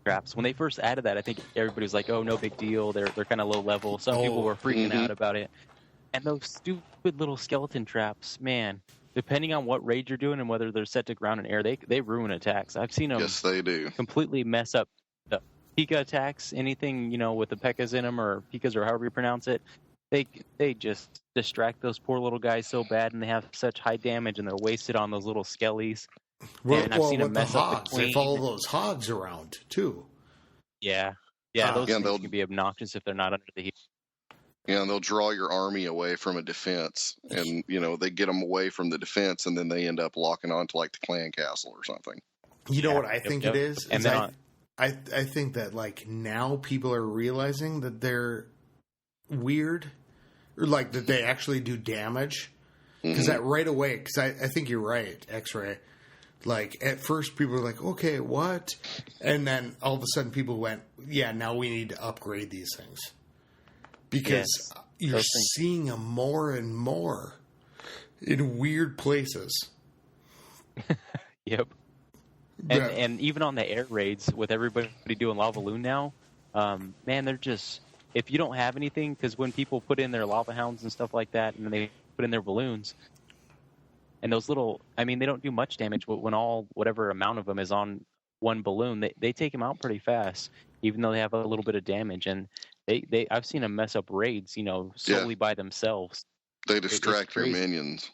traps. When they first added that, I think everybody was like, "Oh, no big deal. They're kind of low level." Some people were freaking out about it. And those stupid little skeleton traps, man. Depending on what raid you're doing and whether they're set to ground and air, they ruin attacks. I've seen them. Yes, they do. Completely mess up the Pika attacks. Anything with the P.E.K.K.A.s in them or Pikas or however you pronounce it. They just distract those poor little guys so bad, and they have such high damage, and they're wasted on those little skellies. And I've seen them mess up the queen. They follow those hogs around too. Yeah, those things can be obnoxious if they're not under the heat. Yeah, and they'll draw your army away from a defense, and they get them away from the defense, and then they end up locking onto like the clan castle or something. You know what I think it is? And I think that like now people are realizing that they're weird, or like that they actually do damage. Because that right away, because I think you're right, X-Ray. Like at first people were like, okay, what? And then all of a sudden people went, yeah, now we need to upgrade these things. Because you're seeing them more and more in weird places. Yep. And even on the air raids with everybody doing Lava Loon now, man, they're just, if you don't have anything, because when people put in their lava hounds and stuff like that, and then they put in their balloons, and those little, I mean, they don't do much damage, but when whatever amount of them is on one balloon, they take them out pretty fast, even though they have a little bit of damage. And I've seen them mess up raids, solely by themselves. They distract your minions.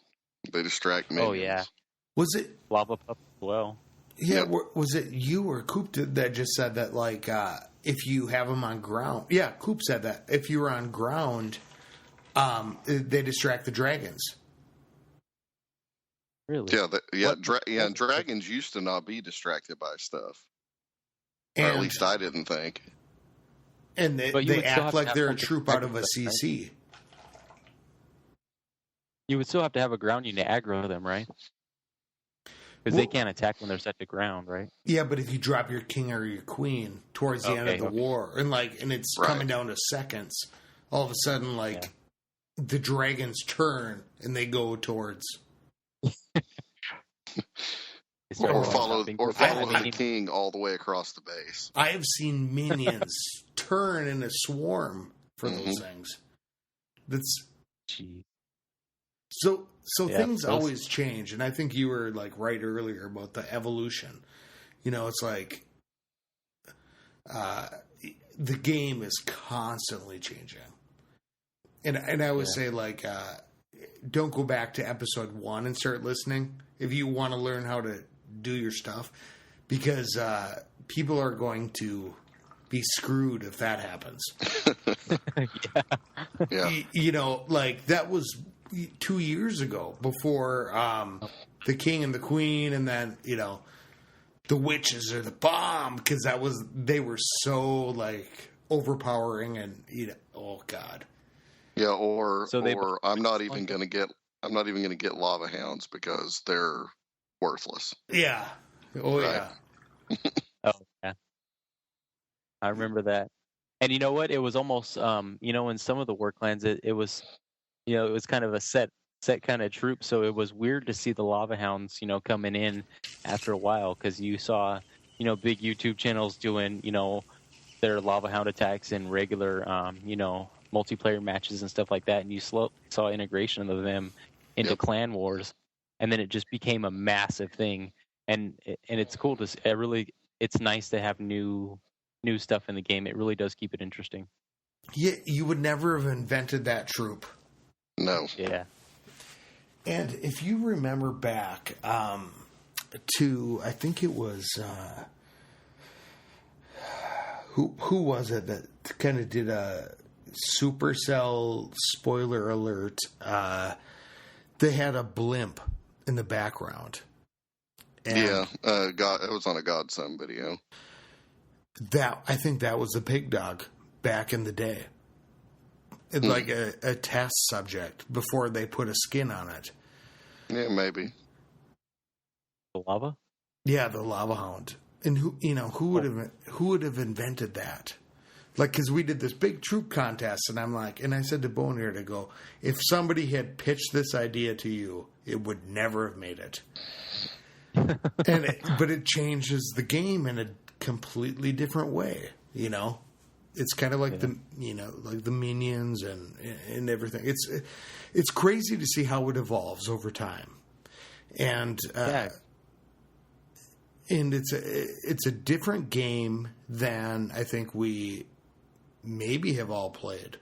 They distract minions. Oh, yeah. Was it Lava Pup as well? Yeah, was it you or Coop that just said that, like, if you have them on ground? Yeah, Coop said that. If you were on ground, they distract the dragons. Really? Yeah, dragons used to not be distracted by stuff. Or at least I didn't think. And they act like they're a troop out of a CC. You would still have to have a ground unit aggro them, right? Because they can't attack when they're set to ground, right? Yeah, but if you drop your king or your queen towards the end of the war, and it's coming down to seconds, all of a sudden, the dragons turn and they go towards. Or follow the king all the way across the base. I have seen minions turn in a swarm for those things. That's. Jeez. So things always change, and I think you were right earlier about the evolution. It's like the game is constantly changing, and I would say don't go back to episode 1 and start listening if you want to learn how to do your stuff, because people are going to be screwed if that happens. Yeah. That was 2 years ago, before the king and the queen, and then the witches or the bomb, because they were so overpowering, and oh god. Yeah, or I'm not even gonna get lava hounds because they're worthless. Yeah. Oh right. Yeah. Oh yeah. I remember that. And you know what? It was almost in some of the war clans it was it was kind of a set kind of troop, so it was weird to see the lava hounds, coming in after a while, because you saw, big YouTube channels doing, their lava hound attacks in regular, multiplayer matches and stuff like that, and you saw integration of them into clan wars, and then it just became a massive thing, and it's cool to it's nice to have new stuff in the game. It really does keep it interesting. Yeah, you would never have invented that troop. No. Yeah. And if you remember back to, I think it was, who was it that kind of did a Supercell spoiler alert? They had a blimp in the background. And it was on a Godson video. I think that was the pig dog back in the day. Like a test subject before they put a skin on it. Yeah, maybe. The lava? Yeah, the lava hound. And who would have invented that? Like, because we did this big troop contest, and I'm like, and I said to Boneyard, I go, if somebody had pitched this idea to you, it would never have made it. But it changes the game in a completely different way, you know? It's kind of like like the Minions and everything. It's crazy to see how it evolves over time. And it's a different game than I think we maybe have all played,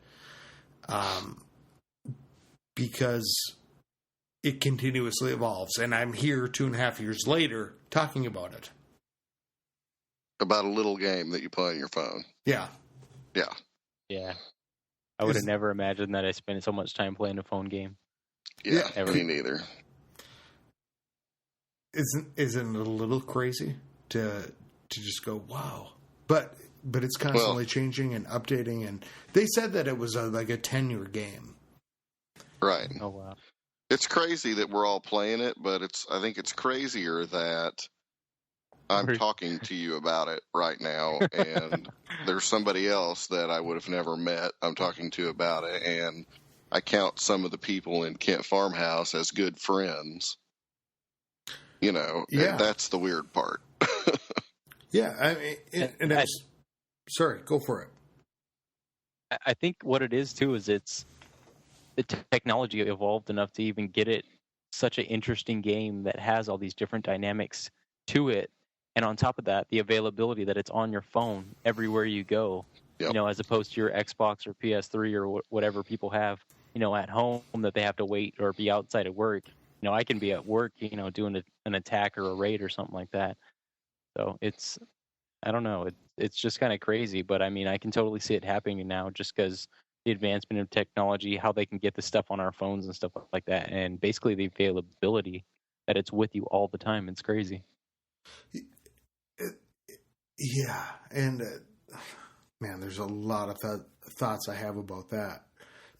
because it continuously evolves, and I'm here 2.5 years later talking about it. About a little game that you play on your phone. Yeah. I would have never imagined that I spent so much time playing a phone game. Yeah, me neither. Isn't it a little crazy to just go, wow? But it's constantly changing and updating, and they said that it was like a 10-year game. Right. Oh wow. It's crazy that we're all playing it, but I think it's crazier that I'm talking to you about it right now, and there's somebody else that I would have never met I'm talking to about it, and I count some of the people in Kent Farmhouse as good friends. You know, that's the weird part. Yeah, I mean, sorry, go for it. I think what it is too is it's the technology evolved enough to even get it such an interesting game that has all these different dynamics to it, and on top of that, the availability that it's on your phone everywhere you go. Yep. You know, as opposed to your Xbox or PS3 or whatever people have, you know, at home that they have to wait or be outside of work. You know, I can be at work, you know, doing an attack or a raid or something like that. So I don't know, it's just kind of crazy. But I mean, I can totally see it happening now just because the advancement of technology, how they can get the stuff on our phones and stuff like that, and basically the availability that it's with you all the time. It's crazy. Yeah, and man, there's a lot of thoughts I have about that,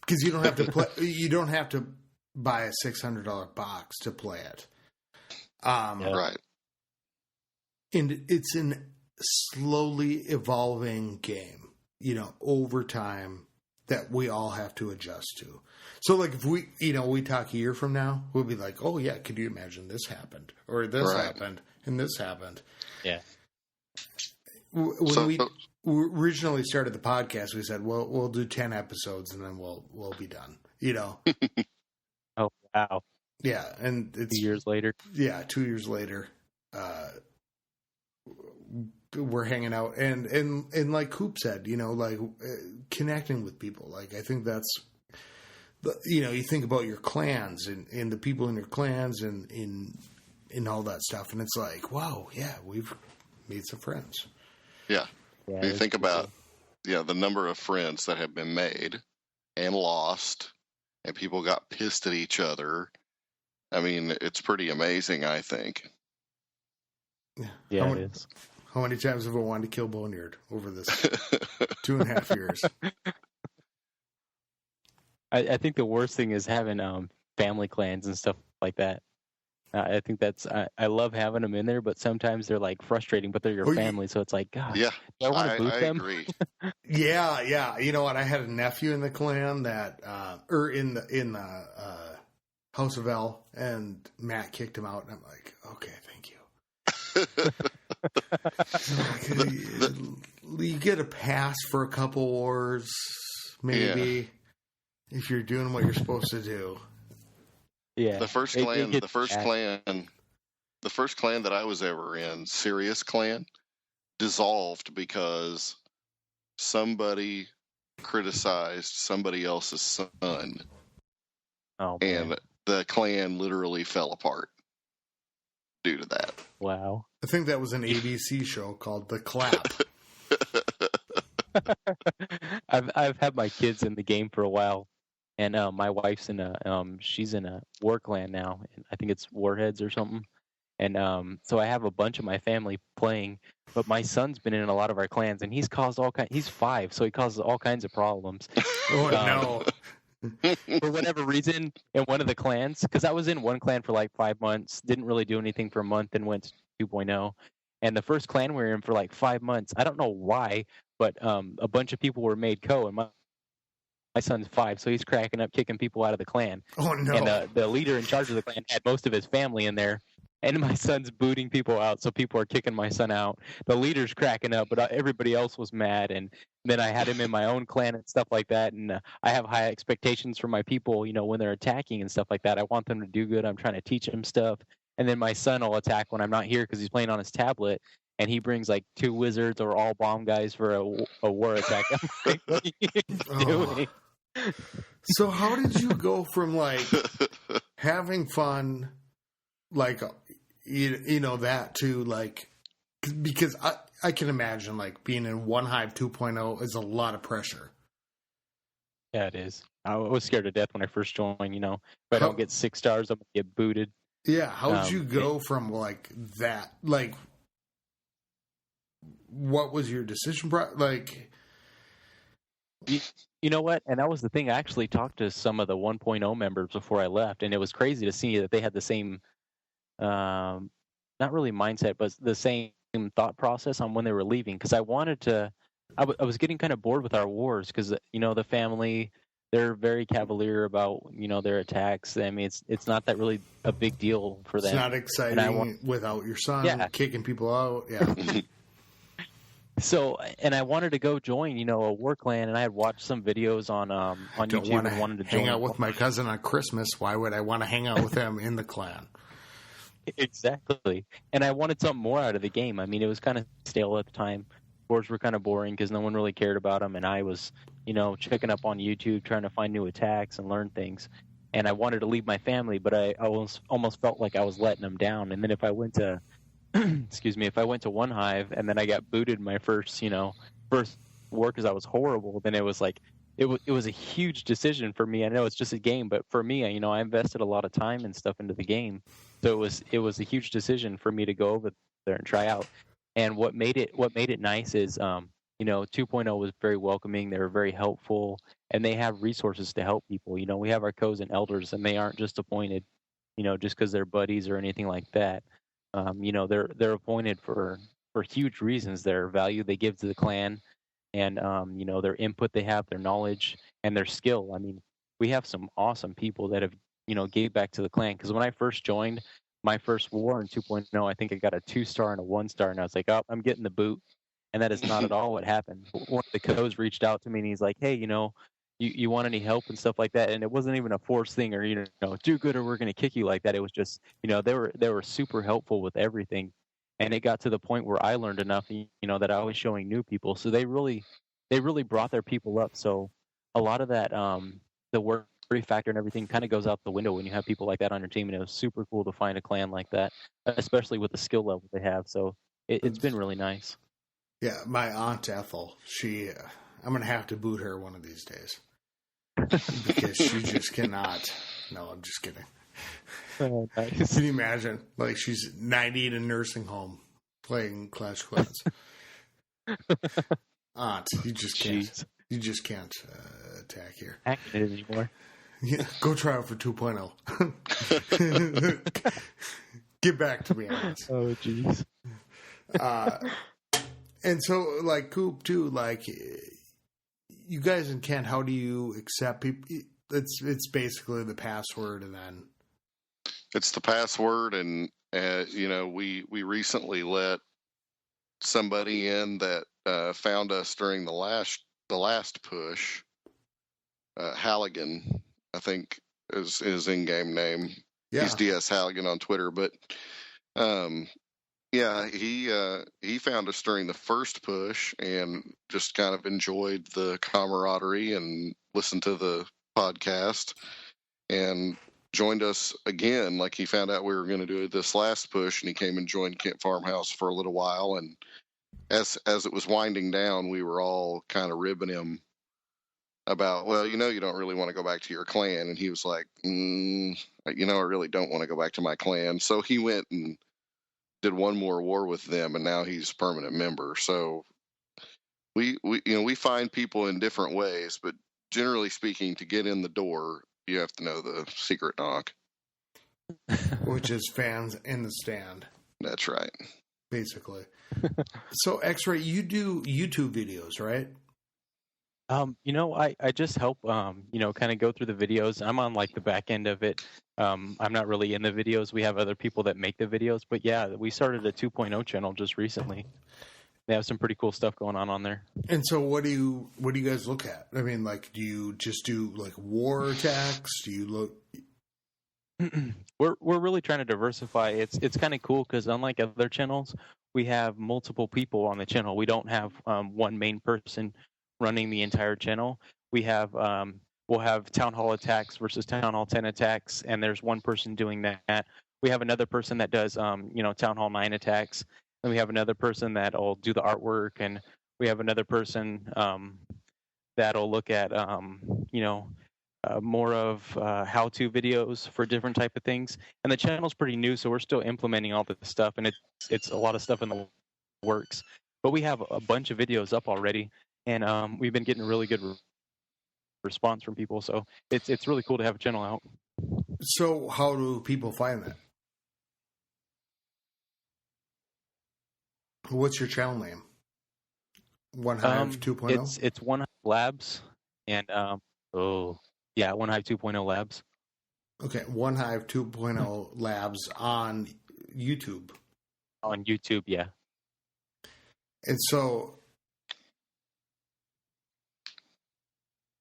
because you don't have to play. You don't have to buy a $600 box to play it. Right. And it's a slowly evolving game, you know, over time that we all have to adjust to. So, like, if we talk a year from now, we'll be like, oh, yeah, could you imagine this happened? Or this happened, and this happened. Yeah. When we originally started the podcast, we said, well, we'll do 10 episodes, and then we'll be done, you know? Oh, wow. Yeah, and it's 2 years later. Yeah, 2 years later, we're hanging out, and like Coop said, you know, like connecting with people. Like, I think that's, you know, you think about your clans and the people in your clans and in all that stuff, and it's like, wow, yeah, we've made some friends. Yeah, you think about the number of friends that have been made and lost. And people got pissed at each other. I mean, it's pretty amazing, I think. Yeah, it is. How many times have I wanted to kill Boneyard over this 2.5 years? I think the worst thing is having family clans and stuff like that. I think that's I love having them in there, but sometimes they're like frustrating. But they're your family, so it's like, God, do I want to boot them? Agree. Yeah. You know what? I had a nephew in the clan that, or in the House of L, and Matt kicked him out, and I'm like, okay, thank you. You get a pass for a couple wars, maybe, if you're doing what you're supposed to do. Yeah. The first clan that I was ever in, Sirius Clan, dissolved because somebody criticized somebody else's son. Oh, and the clan literally fell apart due to that. Wow. I think that was an ABC show called The Clap. I've had my kids in the game for a while, and my wife's she's in a war clan now. I think it's Warheads or something. And so I have a bunch of my family playing, but my son's been in a lot of our clans, and he's caused he's 5, so he causes all kinds of problems. Oh, no. For whatever reason, in one of the clans, because I was in one clan for like 5 months, didn't really do anything for a month, and went to 2.0. And the first clan we were in for like 5 months, I don't know why, but a bunch of people were made co, and my son's 5, so he's cracking up, kicking people out of the clan. Oh, no. And the leader in charge of the clan had most of his family in there, and my son's booting people out, so people are kicking my son out. The leader's cracking up, but everybody else was mad, and then I had him in my own clan and stuff like that, and I have high expectations for my people, when they're attacking and stuff like that. I want them to do good. I'm trying to teach them stuff, and then my son will attack when I'm not here because he's playing on his tablet, and he brings like 2 wizards or all bomb guys for a war attack. I'm like, what are you doing? So how did you go from like having fun, like that to like, because I can imagine like being in OneHive 2.0 is a lot of pressure. Yeah, it is. I was scared to death when I first joined. If I don't get 6 stars, I'm gonna get booted. Yeah, how did you go from like that? Like, what was your decision? Like. You know what? And that was the thing. I actually talked to some of the 1.0 members before I left, and it was crazy to see that they had the same, not really mindset, but the same thought process on when they were leaving. Because I wanted to, I was getting kind of bored with our wars because, the family, they're very cavalier about, their attacks. I mean, it's not that really a big deal for them. It's not exciting without your son kicking people out. Yeah. So, and I wanted to go join, a war clan, and I had watched some videos on YouTube and wanted to hang out with my cousin on Christmas. Why would I want to hang out with him in the clan? Exactly. And I wanted something more out of the game. I mean, it was kind of stale at the time. Wars were kind of boring because no one really cared about them, and I was, checking up on YouTube, trying to find new attacks and learn things. And I wanted to leave my family, but I almost felt like I was letting them down. And then if I went to if I went to OneHive and then I got booted my first war because I was horrible, then it was like it was a huge decision for me. I know it's just a game, but for me, I invested a lot of time and stuff into the game, so it was a huge decision for me to go over there and try out. And what made it nice is 2.0 was very welcoming. They were very helpful, and they have resources to help people. We have our co's and elders, and they aren't just appointed, just because they're buddies or anything like that. They're appointed for huge reasons. Their value they give to the clan, and their input they have, their knowledge, and their skill. I mean, we have some awesome people that have gave back to the clan. Because when I first joined my first war in 2.0, I think I got a 2-star and a 1-star, and I was like, oh, I'm getting the boot. And that is not at all what happened. One of the co's reached out to me, and he's like, hey, you want any help and stuff like that? And it wasn't even a forced thing or, do good or we're going to kick you like that. It was just, they were super helpful with everything. And it got to the point where I learned enough, that I was showing new people. So they really brought their people up. So a lot of that, the worry factor and everything kind of goes out the window when you have people like that on your team. And it was super cool to find a clan like that, especially with the skill level they have. So it's been really nice. Yeah. My aunt Ethel, I'm going to have to boot her one of these days. Because she just cannot. No, I'm just kidding. Oh, nice. Can you imagine? Like, she's 90 in a nursing home playing Clash Clans. Aunt, you just can't. Jeez. You just can't attack here. Acting it anymore. Yeah, go try it for 2.0. Get back to me on this. Oh, jeez. And so, like, Coop, too, like, you guys in Kent, how do you accept people? It's basically the password, and then it's the password, and we recently let somebody in that found us during the last push. Halligan, I think, is his in-game name. Yeah. He's DS Halligan on Twitter, but he found us during the first push and just kind of enjoyed the camaraderie and listened to the podcast and joined us again. Like, he found out we were going to do this last push, and he came and joined Kent Farmhouse for a little while. And as it was winding down, we were all kind of ribbing him about, well, you don't really want to go back to your clan. And he was like, I really don't want to go back to my clan. So he went and did one more war with them, and now he's a permanent member. So we find people in different ways, but generally speaking, to get in the door, you have to know the secret knock. Which is fans in the stand. That's right. basically. So Xray, you do YouTube videos, right? I just help, kind of go through the videos. I'm on like the back end of it. I'm not really in the videos. We have other people that make the videos, but yeah, we started a 2.0 channel just recently. They have some pretty cool stuff going on there. And so what do you guys look at? I mean, like, do you just do like war attacks? Do you look? We're really trying to diversify. It's kind of cool because unlike other channels, we have multiple people on the channel. We don't have one main person running the entire channel. We have we'll have town hall attacks versus town hall 10 attacks, and there's one person doing that. We have another person that does town hall 9 attacks, and we have another person that'll do the artwork, and we have another person that'll look at more of how-to videos for different type of things. And the channel's pretty new, so we're still implementing all this stuff, and it's a lot of stuff in the works. But we have a bunch of videos up already, and we've been getting really good response from people. So it's really cool to have a channel out. So how do people find that? What's your channel name? OneHive 2.0? It's OneHive Labs, and OneHive 2.0 Labs. Okay, OneHive 2.0 Labs on YouTube. On YouTube, yeah. And so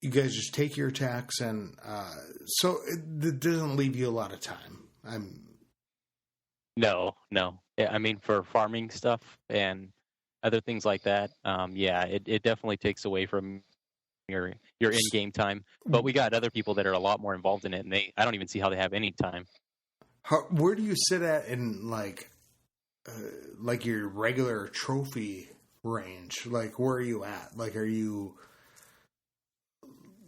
you guys just take your attacks, and so it doesn't leave you a lot of time. No. Yeah, I mean, for farming stuff and other things like that, it definitely takes away from your in-game time. But we got other people that are a lot more involved in it, and I don't even see how they have any time. Where do you sit at in like your regular trophy range? Like, where are you at? Like, do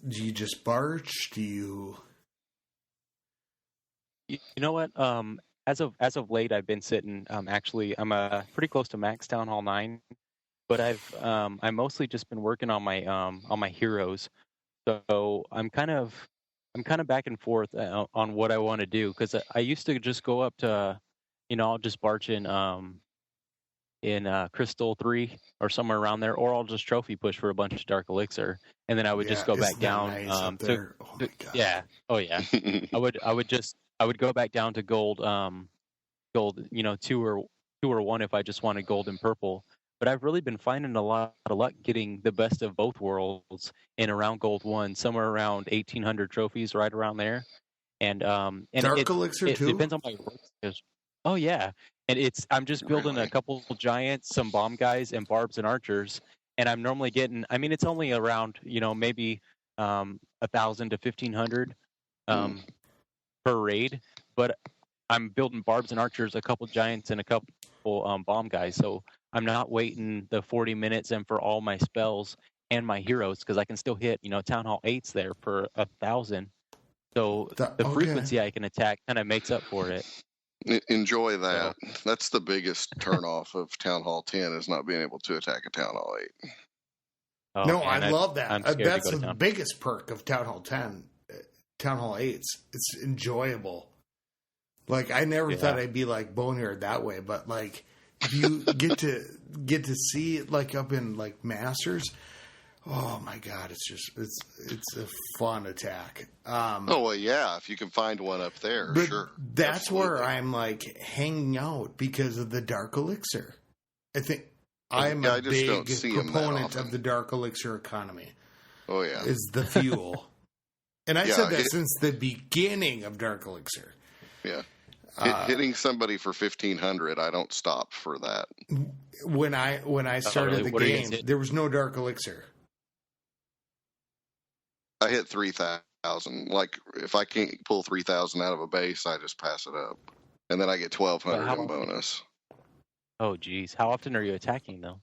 you just barch? Do you? You know what? As of late, I've been sitting. Actually, I'm pretty close to max Town Hall 9, but I mostly just been working on my heroes. So I'm kind of back and forth on what I want to do, because I used to just go up to, I'll just barch in Crystal 3 or somewhere around there, or I'll just trophy push for a bunch of Dark Elixir, and then I would just go back down. Nice there? Oh my God. Yeah. Oh yeah. I would go back down to gold, 2 or 1 if I just wanted gold and purple. But I've really been finding a lot of luck getting the best of both worlds in around gold 1, somewhere around 1,800 trophies, right around there. And Dark Elixir too? It depends on my work. Oh yeah, and I'm just building a couple giants, some bomb guys, and barbs and archers. And I'm normally getting. I mean, it's only around maybe 1,000 to 1,500 per raid, but I'm building barbs and archers, a couple giants, and a couple bomb guys. So I'm not waiting the 40 minutes and for all my spells and my heroes, because I can still hit Town Hall 8s there for 1,000. So the frequency I can attack kind of makes up for it. Enjoy that. So, that's the biggest turnoff of Town Hall 10 is not being able to attack a Town Hall 8. Oh, no, I love that. That's the biggest perk of Town Hall 10. Town Hall 8s. It's enjoyable. Like, I never thought I'd be like boneyard that way, but like if you get to see it like up in like Masters, oh my God, it's a fun attack. If you can find one up there, but sure. That's absolutely where I'm like hanging out because of the Dark Elixir. I think I'm a big proponent of the Dark Elixir economy. Oh yeah. Is the fuel. And I said that since the beginning of Dark Elixir. Yeah. Hitting somebody for 1,500, I don't stop for that. When I started the game, there was no Dark Elixir. I hit 3,000. Like, if I can't pull 3,000 out of a base, I just pass it up. And then I get 1,200 in bonus. Oh, geez. How often are you attacking, though?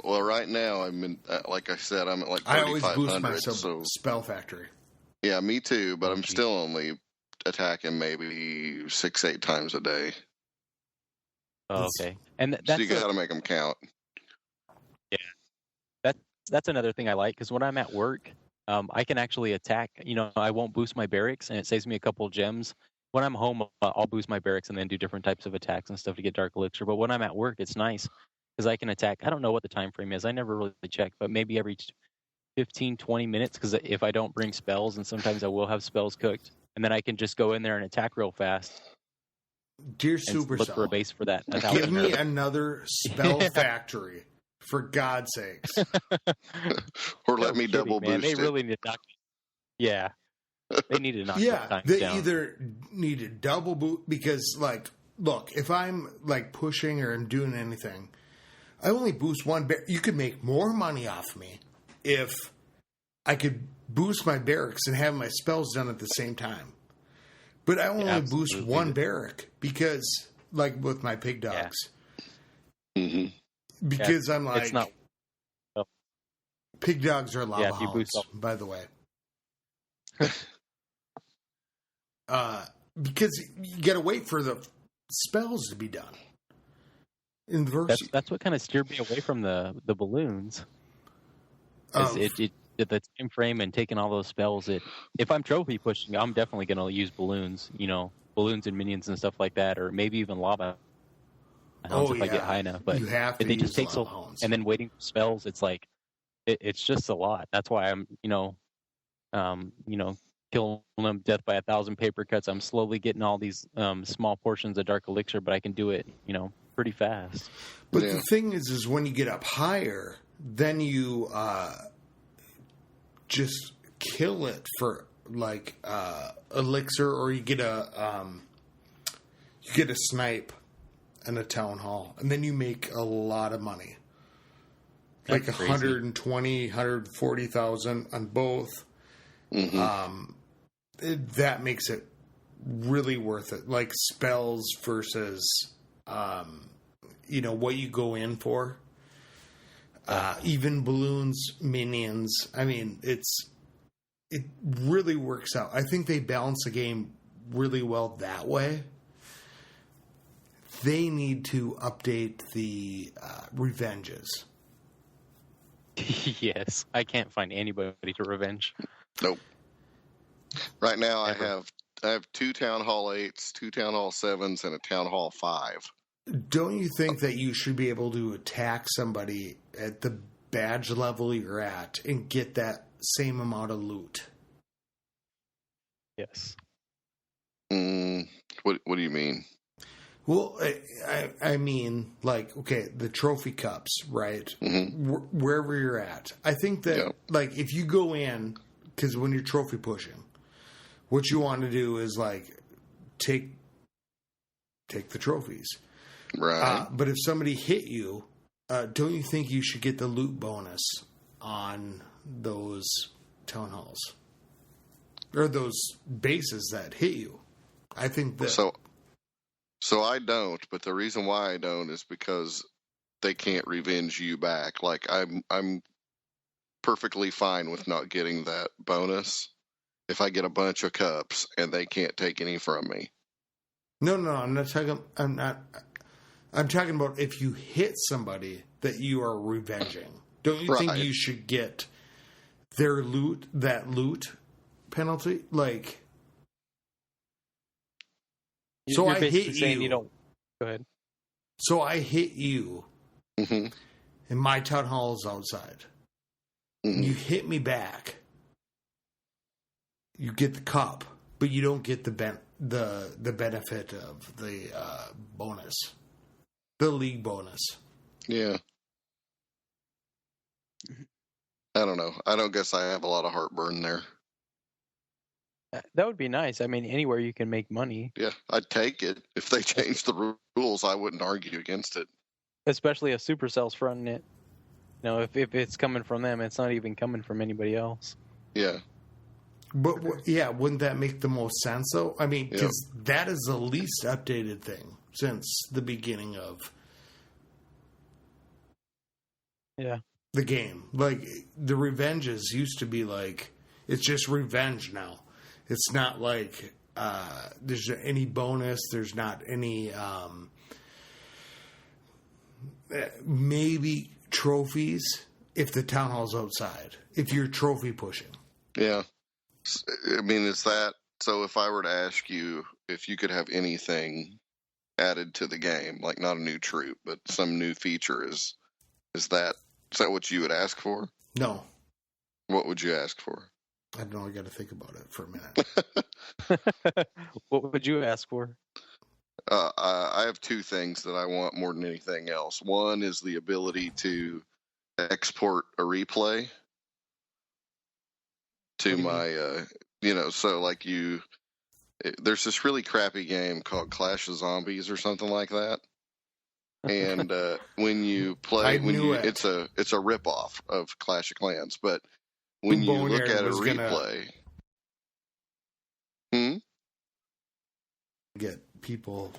Well, right now, I'm in, like I said, I'm at like 3,500. I always boost my spell factory. Yeah, me too, but I'm still only attacking maybe 6-8 times a day. Oh, okay. And so you got to make them count. Yeah, that's another thing I like, because when I'm at work, I can actually attack. I won't boost my barracks, and it saves me a couple gems. when I'm home, I'll boost my barracks and then do different types of attacks and stuff to get Dark Elixir. But when I'm at work, it's nice because I can attack. I don't know what the time frame is. I never really check, but maybe every 15, 20 minutes, because if I don't bring spells, and sometimes I will have spells cooked, and then I can just go in there and attack real fast. Dear Supercell, look for a base for that. Give me another spell factory, for God's sakes. Or let me double boost They it. really need to knock. Yeah, they need to knock that time they down. either need to double boot because, like, look, if I'm like pushing or I'm doing anything, I only boost one. You could make more money off me if I could boost my barracks and have my spells done at the same time. But I only boost one barrack because, like, with my pig dogs. Yeah. Mm-hmm. Because I'm like, it's not. Pig dogs are lava hounds, by the way. Because you got to wait for the spells to be done. That's what kind of steered me away from the balloons. The time frame and taking all those spells. If I'm trophy pushing, I'm definitely going to use balloons. Balloons and minions and stuff like that, or maybe even lava hounds if I get high enough. But you have to they just take so hounds. And then waiting for spells, it's like it's just a lot. That's why I'm killing them death by 1,000 paper cuts. I'm slowly getting all these small portions of Dark Elixir, but I can do it pretty fast. But the thing is when you get up higher, then you just kill it for like elixir, or you get a snipe and a town hall, and then you make a lot of money. That's like 120, 140,000 on both. Mm-hmm. That makes it really worth it. Like spells versus what you go in for. Even balloons, minions. I mean, it really works out. I think they balance the game really well that way. They need to update the revenges. Yes, I can't find anybody to revenge. Nope. Right now, I have 2 Town Hall 8s, 2 Town Hall 7s, and a Town Hall 5. Don't you think that you should be able to attack somebody at the badge level you're at and get that same amount of loot? Yes. What do you mean? Well, I mean, like, okay, the trophy cups, right? Mm-hmm. Wherever you're at. I think that, like, if you go in, because when you're trophy pushing, what you want to do is, like, take the trophies. Right. But if somebody hit you, don't you think you should get the loot bonus on those town halls? Or those bases that hit you? I think that... So I don't, but the reason why I don't is because they can't revenge you back. Like, I'm perfectly fine with not getting that bonus if I get a bunch of cups and they can't take any from me. No, I'm not talking... I'm talking about if you hit somebody that you are revenging. Don't you think you should get their loot, that loot penalty? Like... So I hit you. Go ahead. So I hit you, mm-hmm. and my town hall is outside. Mm-hmm. You hit me back. You get the cup, but you don't get the benefit of the bonus, the league bonus. Yeah. I don't know. I don't guess I have a lot of heartburn there. That would be nice. I mean, anywhere you can make money. Yeah, I'd take it. If they changed the rules, I wouldn't argue against it. Especially if Supercell's fronting it. If it's coming from them, it's not even coming from anybody else. Yeah. But, wouldn't that make the most sense, though? I mean, because that is the least updated thing since the beginning of the game. Like, the revenges used to be like, it's just revenge now. It's not like there's any bonus. There's not any maybe trophies if the town hall's outside. If you're trophy pushing. Yeah. I mean, is that... So if I were to ask you, if you could have anything added to the game, like not a new troop, but some new feature, is that what you would ask for? No. What would you ask for? I don't know. I got to think about it for a minute. What would you ask for? I have two things that I want more than anything else. One is the ability to export a replay to my, so like there's this really crappy game called Clash of Zombies or something like that. And when you play, it's a ripoff of Clash of Clans, but when you look at a replay, get people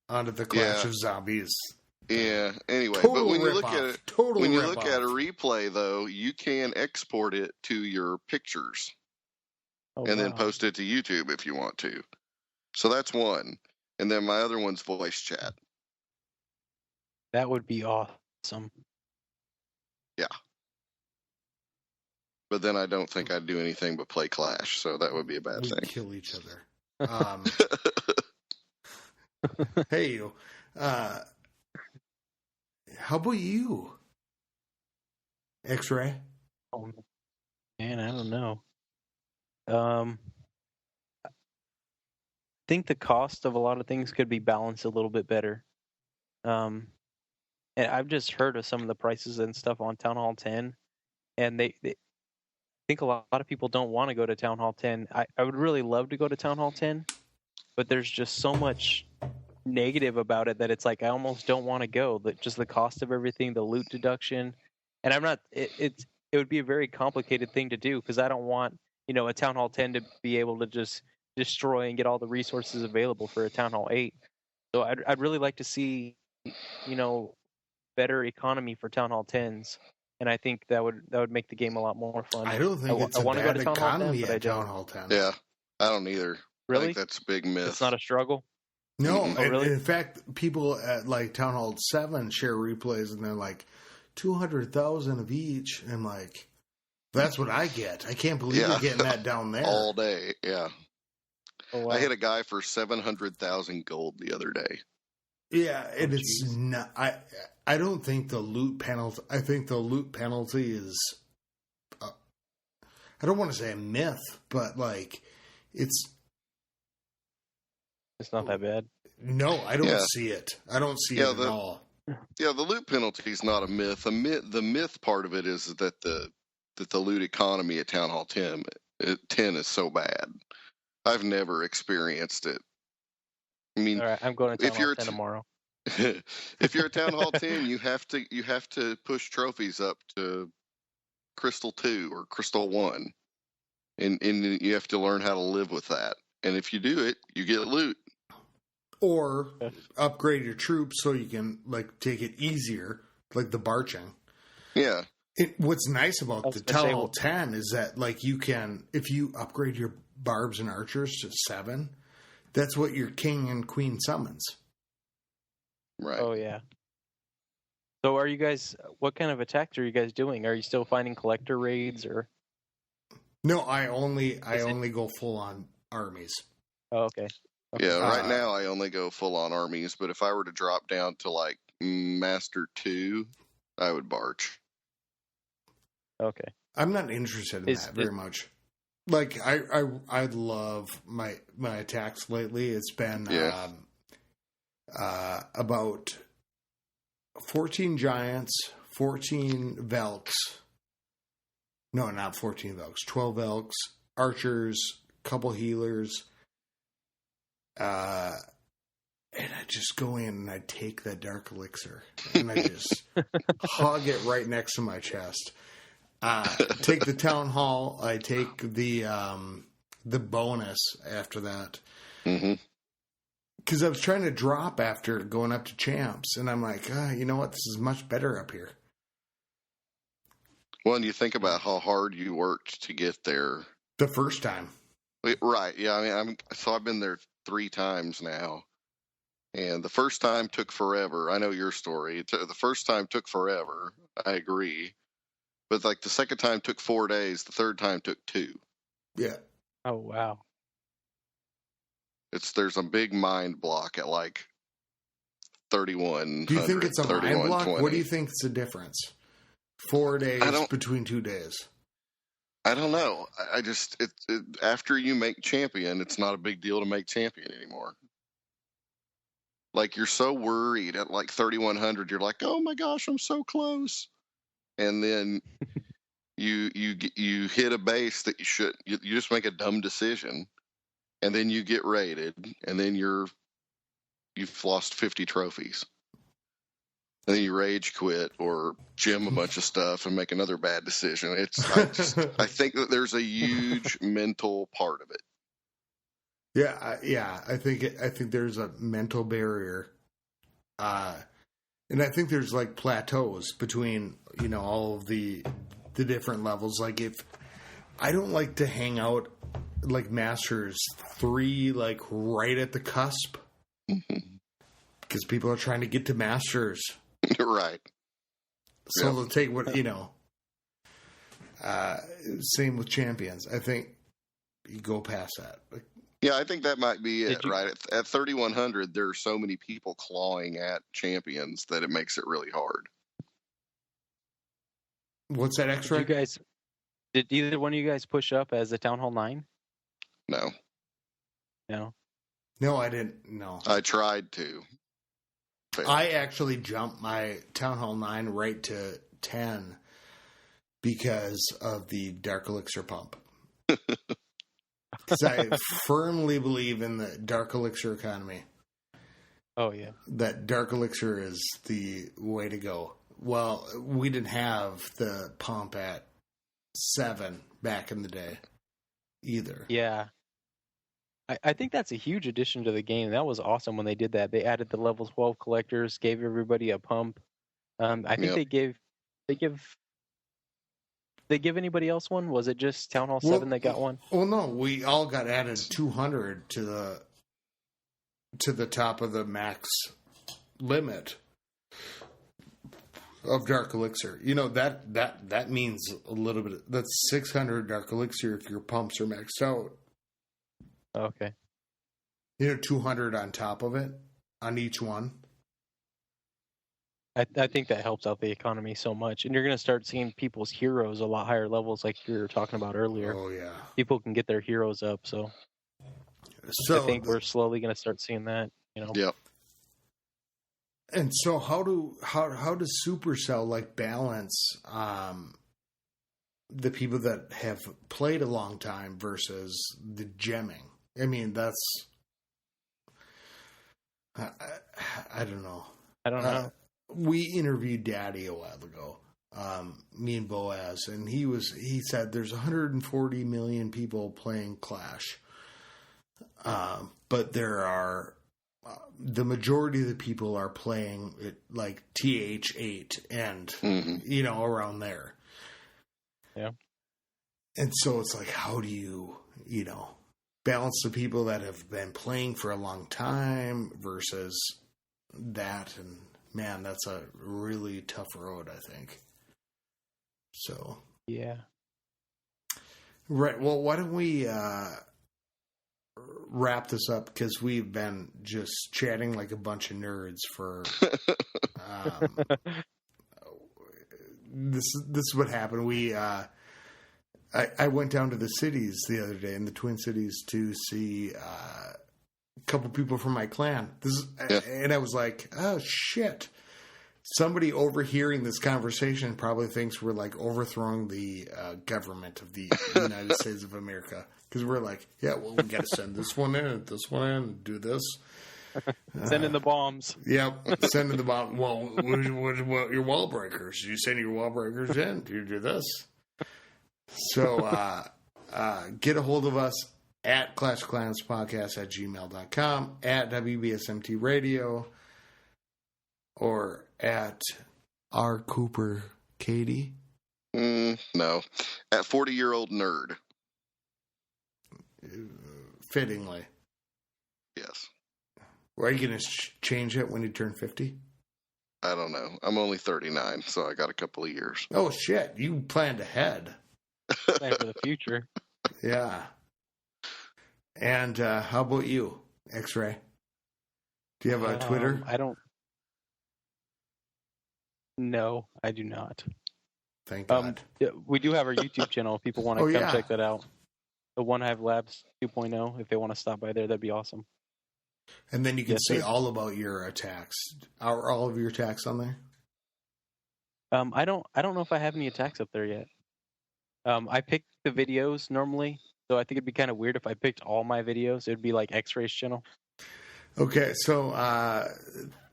onto the Clash of Zombies. Yeah. Anyway, total but when you look off. at it, total when you rip look off. at a replay, though, you can export it to your pictures and then post it to YouTube if you want to. So that's one. And then my other one's voice chat. That would be awesome. Yeah. But then I don't think I'd do anything but play Clash, so that would be a bad thing. Kill each other. Hey, you. How about you? X-ray? Oh, man, I don't know. I think the cost of a lot of things could be balanced a little bit better. And I've just heard of some of the prices and stuff on Town Hall 10, and they I think a lot of people don't want to go to Town Hall 10. I would really love to go to Town Hall 10, but there's just so much negative about it that it's like I almost don't want to go. Just the cost of everything, the loot deduction, and I'm not. It would be a very complicated thing to do because I don't want a Town Hall 10 to be able to just destroy and get all the resources available for a Town Hall 8. So I'd really like to see better economy for Town Hall 10s, and I think that would make the game a lot more fun. I don't think it's a bad economy at Town Hall 10. Yeah, I don't either. Really? I think that's a big myth. It's not a struggle? No, really? In fact, people at like Town Hall 7 share replays, and they're like 200,000 of each. And I'm like, that's what I get. I can't believe you're getting that down there all day. Yeah, oh, wow. I hit a guy for 700,000 gold the other day. Yeah, and it's not. I don't think the loot penalty. I think the loot penalty is. I don't want to say a myth, but like it's. It's not that bad. No, I don't see it. I don't see it at all. Yeah, the loot penalty is not a myth. The myth part of it is that the loot economy at Town Hall 10 is so bad. I've never experienced it. I mean, all right, I'm going to Town Hall 10 tomorrow. If you're at Town Hall 10, you have to push trophies up to Crystal 2 or Crystal 1, and you have to learn how to live with that. And if you do it, you get loot. Or upgrade your troops so you can like take it easier, like the barching. Yeah. What's nice about the Town Hall 10 is that like you can, if you upgrade your barbs and archers to 7, that's what your king and queen summons. Right. Oh yeah. So are you guys? What kind of attacks are you guys doing? Are you still finding collector raids or? No, I only go full on armies. Oh, okay. Yeah, right now I only go full on armies, but if I were to drop down to like Master 2, I would barch. Okay. I'm not interested in that very much. Like I love my attacks lately. It's been about 14 giants, 14 Velks. No, not 14 Velks. 12 Velks, archers, couple healers. And I just go in and I take that dark elixir and I just hug it right next to my chest. Take the town hall. I take the bonus after that. Mm-hmm. Because I was trying to drop after going up to champs, and I'm like, you know what? This is much better up here. Well, and you think about how hard you worked to get there. The first time. Right. Yeah. I mean, I've been there 3 times now. And the first time took forever. I know your story. The first time took forever. I agree. But like the second time took 4 days. The third time took 2. Yeah. Oh, wow. There's a big mind block at like 31. Do you think it's a mind block? What do you think is the difference? 4 days between 2 days. I don't know. I just after you make champion, it's not a big deal to make champion anymore. Like, you're so worried at like 3,100, you're like, oh my gosh, I'm so close, and then you hit a base that you should. You just make a dumb decision, and then you get raided, and then you've lost 50 trophies. And then you rage quit or gym a bunch of stuff and make another bad decision. I think that there's a huge mental part of it. Yeah. I think there's a mental barrier, and I think there's like plateaus between all of the different levels. Like, if I don't like to hang out like Masters 3, like right at the cusp, because people are trying to get to Masters. Right. So they'll take what, same with champions. I think you go past that. Yeah, I think that might be it, right? At 3,100, there are so many people clawing at champions that it makes it really hard. What's that extra? Did either one of you guys push up as a Town Hall 9? No. No, I didn't. No. I tried to. I actually jumped my Town Hall 9 right to 10 because of the Dark Elixir pump. Because I firmly believe in the Dark Elixir economy. Oh, yeah. That Dark Elixir is the way to go. Well, we didn't have the pump at 7 back in the day either. Yeah. I think that's a huge addition to the game. That was awesome when they did that. They added the level 12 collectors, gave everybody a pump. I think they give anybody else one? Was it just Town Hall 7 that got one? Well, no, we all got added 200 to the top of the max limit of Dark Elixir. That means a little bit. That's 600 Dark Elixir if your pumps are maxed out. Okay. 200 on top of it, on each one. I think that helps out the economy so much. And you're going to start seeing people's heroes a lot higher levels like you were talking about earlier. Oh, yeah. People can get their heroes up, so I think we're slowly going to start seeing that, Yep. And so how does Supercell balance the people that have played a long time versus the gemming? I mean, that's I don't know. I don't know. We interviewed Daddy a while ago, me and Boaz, and he said there's 140 million people playing Clash, but there are the majority of the people are playing it like TH8 and around there. Yeah. And so it's like, how do you balance the people that have been playing for a long time versus that? And man, that's a really tough road, I think. So. Yeah. Right. Well, why don't we wrap this up, because we've been just chatting like a bunch of nerds for this is what happened. I went down to the cities the other day, in the Twin Cities, to see a couple people from my clan. And I was like, oh shit. Somebody overhearing this conversation probably thinks we're like overthrowing the government of the United States of America. Because we're like, yeah, well, we got to send this one in, do this. Send in the bombs. Yep, send in the bomb. Well, what your wall breakers? You send your wall breakers in? Do you do this? So get a hold of us at clashclanspodcast@gmail.com, at WBSMT Radio, or at R. Cooper Katie. No, at 40-year-old nerd. Fittingly. Yes. Well, are you going to change it when you turn 50? I don't know. I'm only 39, so I got a couple of years. Oh, shit. You planned ahead. Plan for the future. Yeah. And how about you? X-Ray? Do you have a Twitter? I don't. No, I do not. Thank God. We do have our YouTube channel. If people want to come check that out. The OneHive Labs 2.0. If they want to stop by there, that'd be awesome. And then you can see all about your attacks. Are all of your attacks on there? I don't know if I have any attacks up there yet. I pick the videos normally, so I think it'd be kind of weird if I picked all my videos. It'd be like X-Ray's channel. Okay, so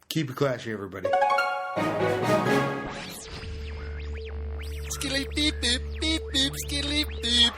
keep it clashy, everybody. Skilly beep beep beep beep skilly beep.